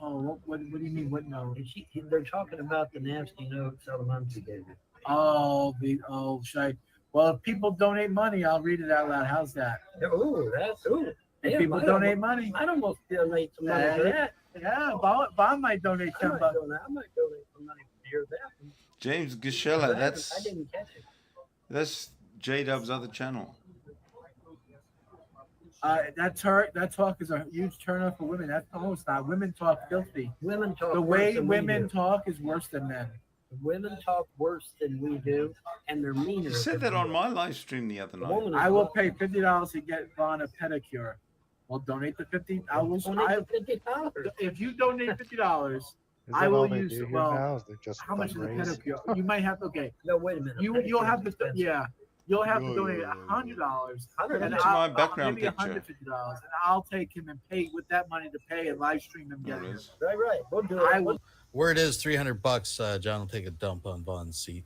Oh, what do you mean? What note? They're talking about the nasty note Salamanca gave you. Should I? Well, if people donate money, I'll read it out loud. How's that? Ooh. If Yeah, people donate money, I'd almost donate some money for that. yeah, Bond might donate I $10. might donate some money to hear that. James Gishella, I didn't catch it. that's Jdubs' other channel. That talk is a huge turnoff for women. That's almost not. Women talk filthy. Women talk The worse way than we women do. talk is worse than men. Women talk worse than we do, and they're meaner. You said that on my live stream the other The night. woman is I will what- pay $50 to get Vaughn a pedicure. Well, donate the 50. I will. Donate the $50. If you donate $50, Is I that will all they use. do here Well, now? Is they just how much is a fundraise? pedicure? You might have. Okay, No, wait a minute. you'll have to. Expensive. Yeah, you'll have to Yeah, donate yeah, $100. $100. And Into my background maybe picture. $150, and I'll take him and pay with that money to pay and live stream him. There Get it him. is. Right. We'll do it. I will. Where it is $300, John will take a dump on Vaughn's seat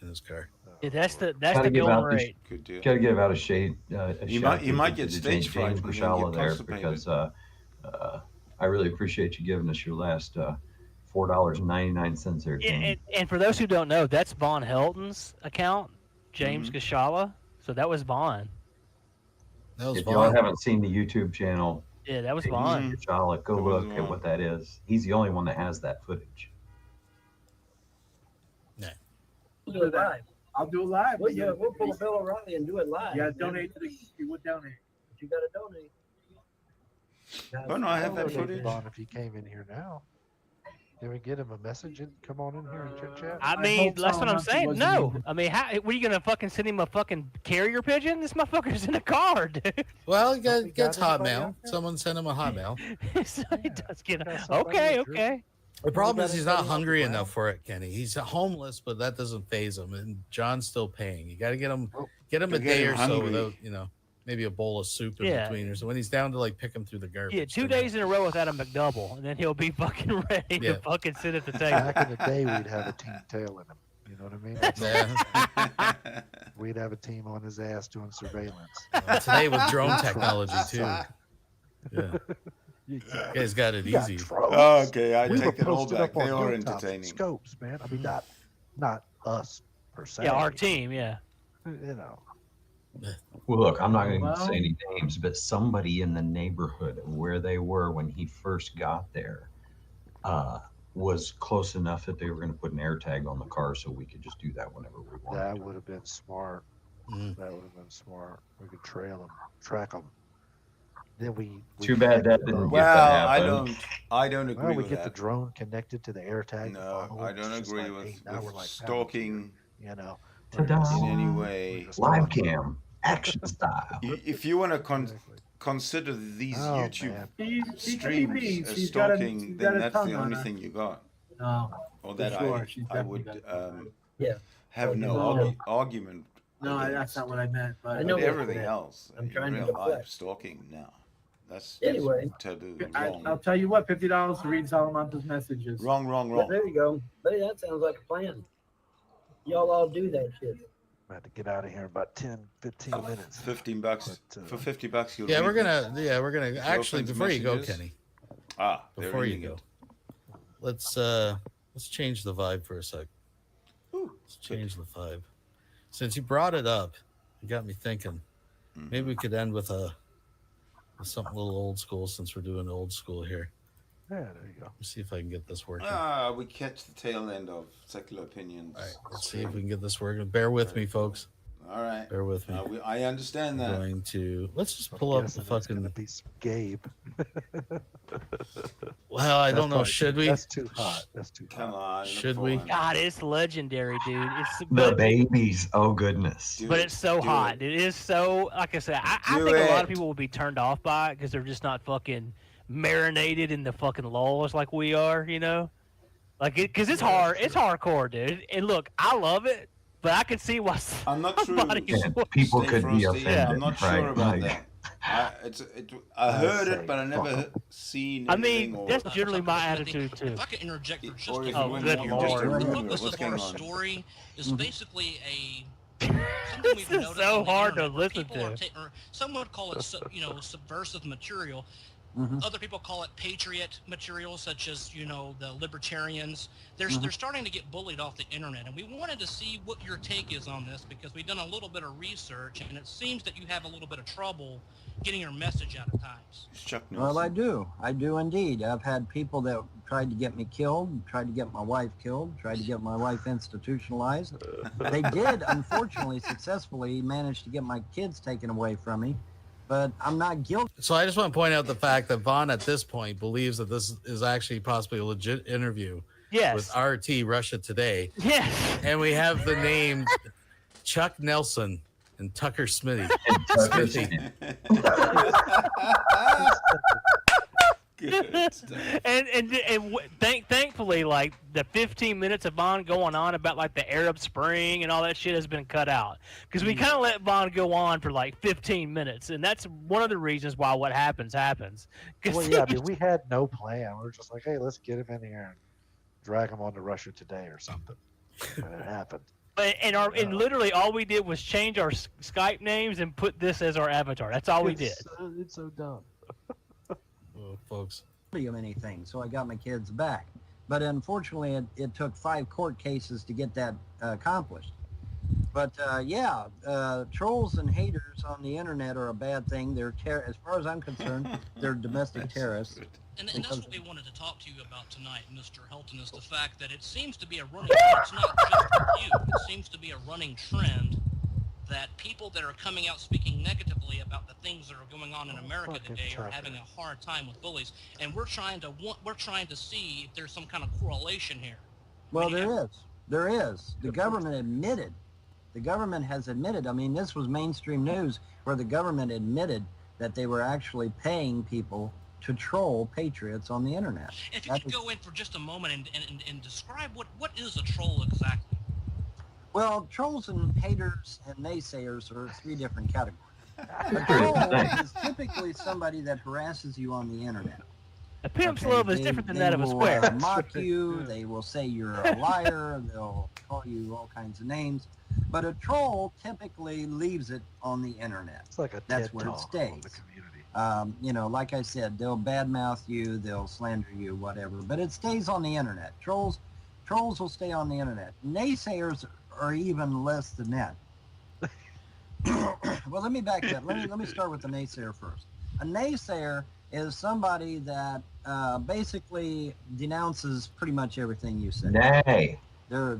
in his car. Yeah, that's the Gotta give going out these- rate. Good deal. Got to give out a shade. You might get stage fright James when you Grishala get there constipated. because I really appreciate you giving us your last $4.99 there. King. And for those who don't know, that's Von Helton's account, James Gishalla. So that was Vaughn. That was If y'all Vaughn. haven't seen the YouTube channel, Yeah, that was James Vaughn. Grishala, go That was look Vaughn. at what that is. He's the only one that has that footage. We'll do it live. I'll do it live. but yeah, We'll pull a Bill O'Reilly and do it live. Yeah, man. donate to the. You would donate. But you got to donate. Oh, no, I have that Okay, footage. Vaughn, if he came in here now, can we get him a message and come on in here and chit chat? I I mean, hope that's what I'm Salamanca saying. wasn't No, even- I mean, how? What are you gonna fucking send him a fucking carrier pigeon? This motherfucker's in a car, dude. Well, he Don't we gets got anybody Hotmail. out there? Someone sent him a Hotmail. So he does get. Got somebody Okay, that drew- okay. The problem is he's not anybody on hungry the ground? enough for it, Kenny. He's homeless, but that doesn't phase him. And John's still paying. You got to get him a Get day him or so hungry. without, maybe a bowl of soup in Yeah. between. Or so when he's down to like pick him through the garbage. Yeah, 2 days in a row without a McDouble, and then he'll be fucking ready Yeah. to fucking sit at the table. Back in the day, we'd have a team tail in him. You know what I mean? Yeah. We'd have a team on his ass doing surveillance. Today with drone technology too. Yeah, You guys got it got easy. drones. Oh, okay, I We were take it all posted back. up on They are hilltops and entertaining. Scopes, man. I mean, not us per se. Yeah, our team. Yeah. You know, Well, look, I'm not going to Well- say any names, but somebody in the neighborhood of where they were when he first got there was close enough that they were going to put an air tag on the car so we could just do that whenever we wanted. that would have been smart. Mm. That would have been smart. We could trail them, track them. Then we Too bad that didn't get Well, that I happen. don't agree Well, we with get the that. drone connected to the air tag. No, follow I it. don't It's just agree like, with, hey, now we're with like stalking you know. Ta-da. in any We way. just Live walk up. cam, action style. If you want to Exactly. consider these Oh, YouTube man. She's streams as stalking, then that's the only thing you got. No, Or For that sure, she's I definitely would got it. Yeah. have no No. argument. no, that's against. not what I meant. But I know But what everything you meant. else, I'm in trying to real deflect. life, stalking, no. That's Anyway. taboo. I'll Wrong. tell you what, $50 to read Salamanca's messages. Wrong, wrong, But wrong. there you go. Hey, that sounds like a plan. Y'all all do that shit. I have to get out of here in about 10, 15 minutes. $15 But, for $50. You'll Yeah, read we're them. gonna actually Girlfriend's before you go, messages. Kenny. They're Before you reading go, it. let's change the vibe for a sec. Let's change the vibe. Since you brought it up, you got me thinking. Mhm. Maybe we could end with Something a little old school since we're doing old school here. Yeah, there you go. Let me see if I can get this working. We catch the tail end of secular opinions. All right, let's see if we can get this working. Bear with me, folks. All right. Bear with me. I understand that. I'm going to let's just pull up the It's gonna fucking. be some Gabe. Well, I don't know. That's Should we? That's too hot. That's too Come hot. on. Should come we? on. God, it's legendary, dude. It's The but, babies. Oh goodness. Do but it, it's so do hot. it. It is so. Like I said, I Do think a lot of it. people will be turned off by it because they're just not fucking marinated in the fucking laws like we are. You know, like because it's hard. It's hardcore, dude. And look, I love it, but I can see why I'm not sure. somebody Yeah, people Stay could be frosty. offended. I'm not right? sure about Like, that. I heard it, but I never Fuck. seen I anything. mean, or, that's generally my attitude too. If I could interject for just or a if Oh, you went good on, lord. just a the rumor. focus What's of going our on? story is basically something we've This is noticed so on the hard to internet where listen people are to. or some would call it subversive material. Mhm. Other people call it patriot material, such as the libertarians. They're starting to get bullied off the internet, and we wanted to see what your take is on this because we've done a little bit of research, and it seems that you have a little bit of trouble getting your message out at times. It's Chuck Well, I Nelson. do. I do indeed. I've had people that tried to get me killed, tried to get my wife killed, tried to get my wife institutionalized. They did, unfortunately, successfully manage to get my kids taken away from me, but I'm not guilty. So I just want to point out the fact that Vaughn at this point believes that this is actually possibly a legit interview Yes. with RT Russia Today, Yes. and we have the name Chuck Nelson and Tucker Smithy. and Tucker Smithy. Good stuff. Thankfully, like the 15 minutes of Bond going on about like the Arab Spring and all that shit has been cut out because we kind of let Bond go on for like 15 minutes, and that's one of the reasons why what happens. 'Cause Well, yeah, I mean, we had no plan. We were just like, hey, let's get him in here and drag him on to Russia Today or something. And it happened. and literally all we did was change our Skype names and put this as our avatar. That's all we did. It's so dumb. Oh, folks. Of anything, so I got my kids back. But unfortunately, it took 5 court cases to get that accomplished. But trolls and haters on the internet are a bad thing. They're as far as I'm concerned, they're domestic terrorists. And that's what we wanted to talk to you about tonight, Mr. Helton, is the fact that it seems to be a running it's not just with you, it seems to be a running trend that people that are coming out speaking negatively about the things that are going on in America fucking today are Tucker. having a hard time with bullies, and we're trying to see if there's some kind of correlation here. Well, there is. The government admitted. The government has admitted. I mean, this was mainstream news where the government admitted that they were actually paying people to troll patriots on the internet. If you could go in for just a moment and describe what is a troll exactly. Well, trolls and haters and naysayers are 3 different categories. A troll is typically somebody that harasses you on the internet. A pimp's Okay, love is they- different than they that of a will, square. mock you. They will say you're a liar. They'll call you all kinds of names. But a troll typically leaves it on the internet. It's like a That's TED where it talk stays. on the community. Like I said, they'll badmouth you, they'll slander you, whatever. But it stays on the internet. Trolls will stay on the internet. Naysayers are even less than that. Well, let me back up. Let me start with the naysayer first. A naysayer is somebody that basically denounces pretty much everything you say. nay. They're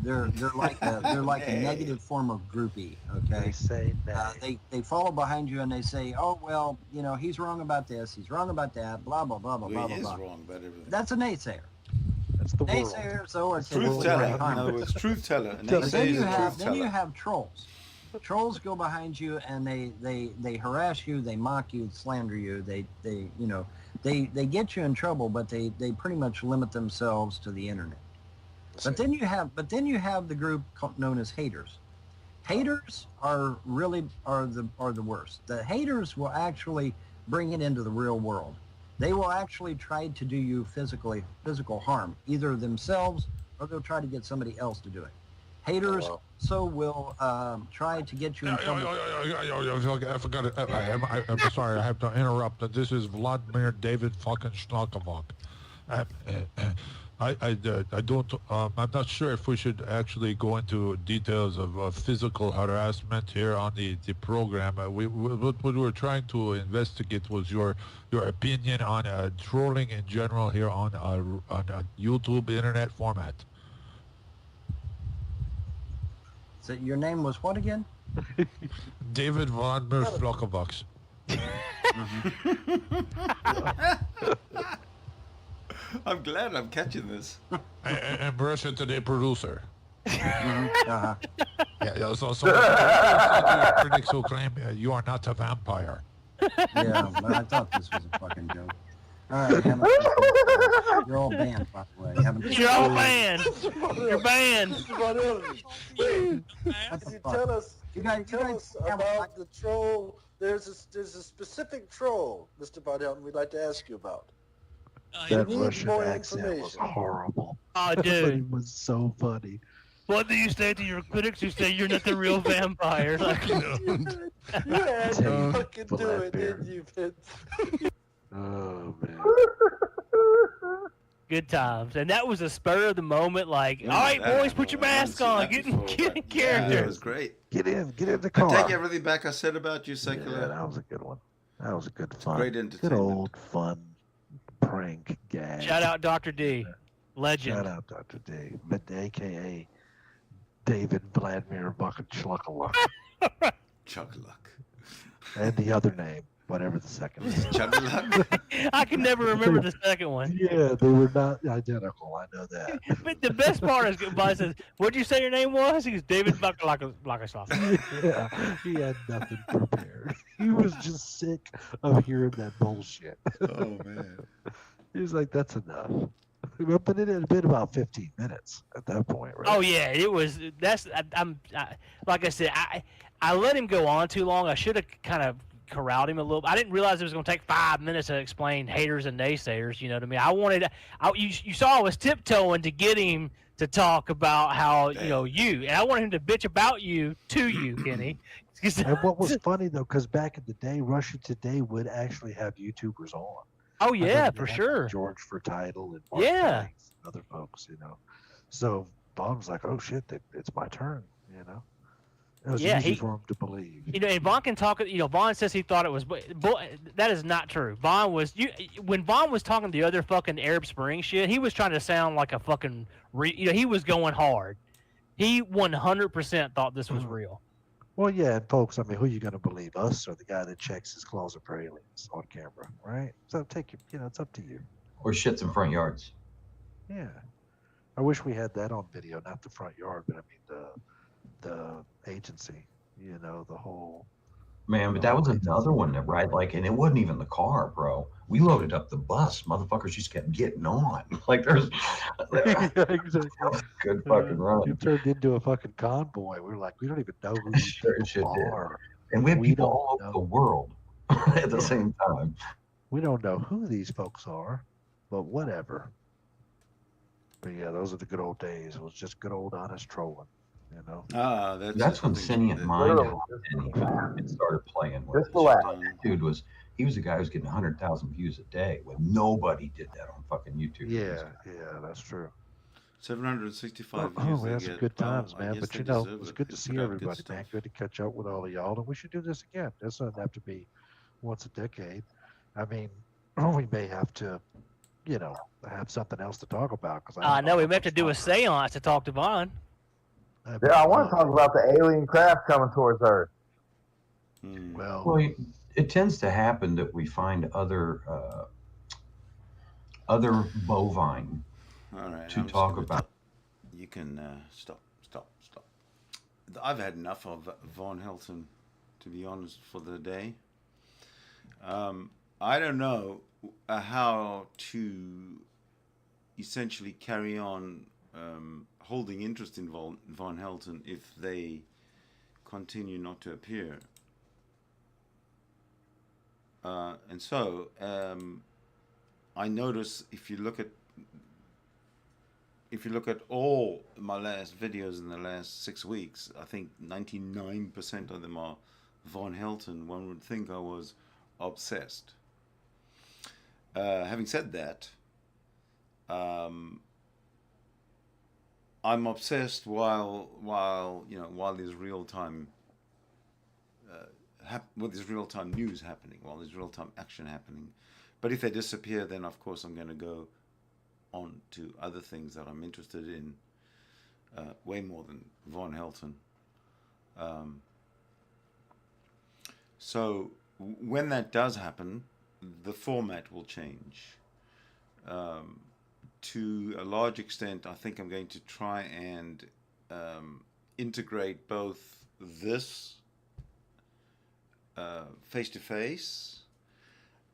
like a negative form of groupie. Okay. They say that. They follow behind you and they say, oh well, he's wrong about this, he's wrong about that, blah blah blah blah blah He is blah. wrong about everything. That's a naysayer. That's the world. Naysayers, though, are Truth typically teller. very In other harmless. words, truth teller. And But they But say then he's you a have truth teller. trolls. Trolls go behind you and they harass you, they mock you, slander you, they get you in trouble, but they pretty much limit themselves to the internet. But then you have the group known as haters. Haters are the worst. The haters will actually bring it into the real world. They will actually try to do you physical harm, either themselves or they'll try to get somebody else to do it. Haters will try to get you in trouble. I forgot it. I'm sorry, I have to interrupt. This is Vladimir David fucking Schnakovok. I don't. I'm not sure if we should actually go into details of physical harassment here on the program. What we were trying to investigate was your opinion on trolling in general here on YouTube internet format. So your name was what again? David von Merflockenbox. I'm glad I'm catching this. And Russia Today producer. Uh-huh. Yeah, so critics who claim you are not a vampire. Yeah, but I thought this was a fucking joke. All right, you're all banned, by the way. You're all banned. You're banned. Can you tell us about the troll? There's a specific troll, Mr. Von Helton, we'd like to ask you about. That need Russian more accent was information. horrible. Oh, It dude. was so funny. What do you say to your critics who say you're not the real vampire? Like, You had to fucking do it, didn't you, Vince? Oh man. good times. And that was a spur of the moment, like, all right, boys, put your mask on. Get in character. Yeah, it was great. Get in the I car. take everything back I said about you, Secular. Yeah, that was a good one. That was a good fun. Great Good entertainment. old fun prank gag. Shout out Dr. D. Legend. Shout out Dr. D. But AKA David Vladimir Bucket Schluckaluck. Chuck-a-luck. And the other name, whatever the second is. Chuck-a-luck? I can never remember the second one. Yeah, they were not identical. I know that. But the best part is, Buzz says, what'd you say your name was? He goes, David Buckalaka. Yeah, he had nothing prepared. He was just sick of hearing that bullshit. Oh, man. He was like, that's enough. But it had been about 15 minutes at that point, right? Oh yeah, it was. Like I said, I let him go on too long. I should have kind of corralled him a little. I didn't realize it was going to take 5 minutes to explain haters and naysayers. You know what I mean? You saw I was tiptoeing to get him to talk about how and I wanted him to bitch about you to you, Kenny. And what was funny though, because back in the day, Russia Today would actually have YouTubers on. Oh I yeah, remember for they had sure. George for title and Mark Yeah. Banks and other folks, So Bob's like, oh shit, it's my turn, It was Yeah, easy for him to believe. And Vaughn can talk. Vaughn says he thought it was, but that is not true. Vaughn was when Vaughn was talking the other fucking Arab Spring shit. He was trying to sound like a fucking, he was going hard. He 100% thought this was real. Well, yeah, and folks, I mean, who are you going to believe, us or the guy that checks his closet for aliens on camera, right? So it's up to you. Or shits in front yards. Yeah. I wish we had that on video, not the front yard, but I mean the agency, the whole. Man, but that was another one, right? Like, and it wasn't even the car, bro. We loaded up the bus. Motherfuckers just kept getting on. Like, there's Yeah, exactly. good fucking run. It turned into a fucking convoy. We were like, we don't even know who these people are. And we had We people don't all over know. the world at the same time. We don't know who these folks are, but whatever. But yeah, those are the good old days. It was just good old honest trolling, Ah, That's when Sentient Mind and started playing with us. Dude he was a guy who was getting 100,000 views a day when nobody did that on fucking YouTube. Yeah, that's true. 765 Oh, views. we had some good times, man. I But guess they it deserve was it. good to They see put out good everybody, man. stuff. Good to catch up with all of y'all, and we should do this again. This doesn't have to be once a decade. I mean, we may have to, have something else to talk about. Because I know we may have to do a seance to talk to Vaughn. Yeah, I want to talk about the alien craft coming towards Earth. Well, it tends to happen that we find other bovine All right, to I'm just talk gonna about. You can stop. I've had enough of Von Helton, to be honest, for the day. I don't know how to essentially carry on holding interest in Von Helton if they continue not to appear. And so I notice if you look at all my last videos in the last 6 weeks, I think 99% of them are Von Helton. One would think I was obsessed. Having said that, I'm obsessed while there's real time there's real time news happening, while there's real time action happening. But if they disappear, then of course I'm going to go on to other things that I'm interested in, way more than Von Helton. So when that does happen, the format will change. To a large extent, I think I'm going to try and integrate both this face-to-face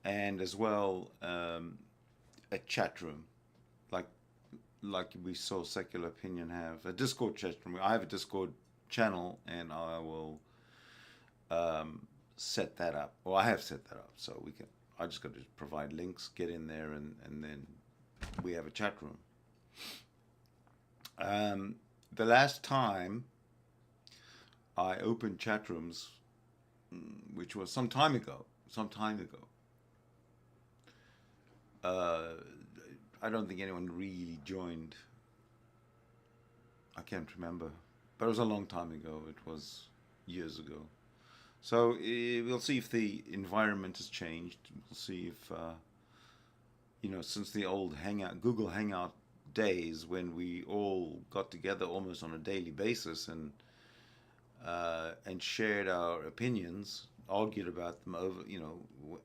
and as well a chat room, like we saw Secular Opinion have a Discord chat room. I have a Discord channel, and I will set that up, or I have set that up, so we can. I just got to provide links, get in there, and then we have a chat room. The last time I opened chat rooms, which was some time ago. I don't think anyone really joined. I can't remember, but it was a long time ago. It was years ago. So we'll see if the environment has changed. We'll see if, since the old Google Hangout days when we all got together almost on a daily basis and shared our opinions, argued about them over,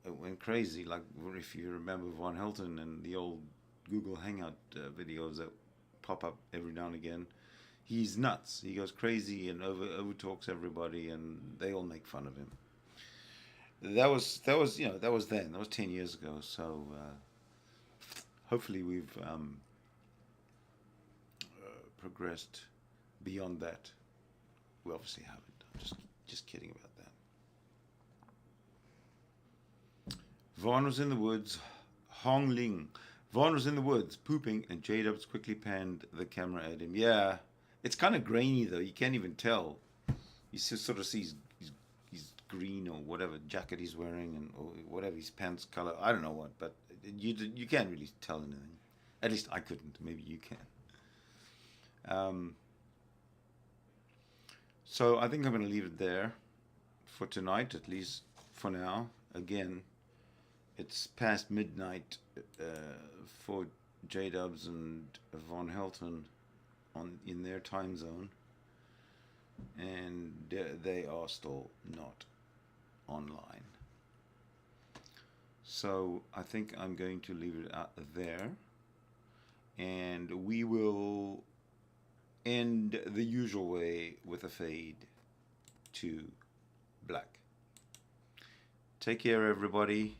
went crazy. Like if you remember Von Helton and the old Google Hangout videos that pop up every now and again, he's nuts. He goes crazy and over talks everybody, and they all make fun of him. That was then. That was 10 years ago. So hopefully we've progressed beyond that. We obviously haven't. I'm just kidding about that. Vaughn was in the woods. Hong Ling. Vaughn was in the woods pooping, and Jdubs quickly panned the camera at him. Yeah, it's kind of grainy though. You can't even tell. You sort of see his green or whatever jacket he's wearing, or whatever his pants color. I don't know what, but you can't really tell anything. At least I couldn't. Maybe you can. So I think I'm going to leave it there for tonight, at least for now. Again, it's past midnight for Jdubs and Von Helton in their time zone, and they are still not online. So I think I'm going to leave it out there, and we will end the usual way with a fade to black. Take care, everybody.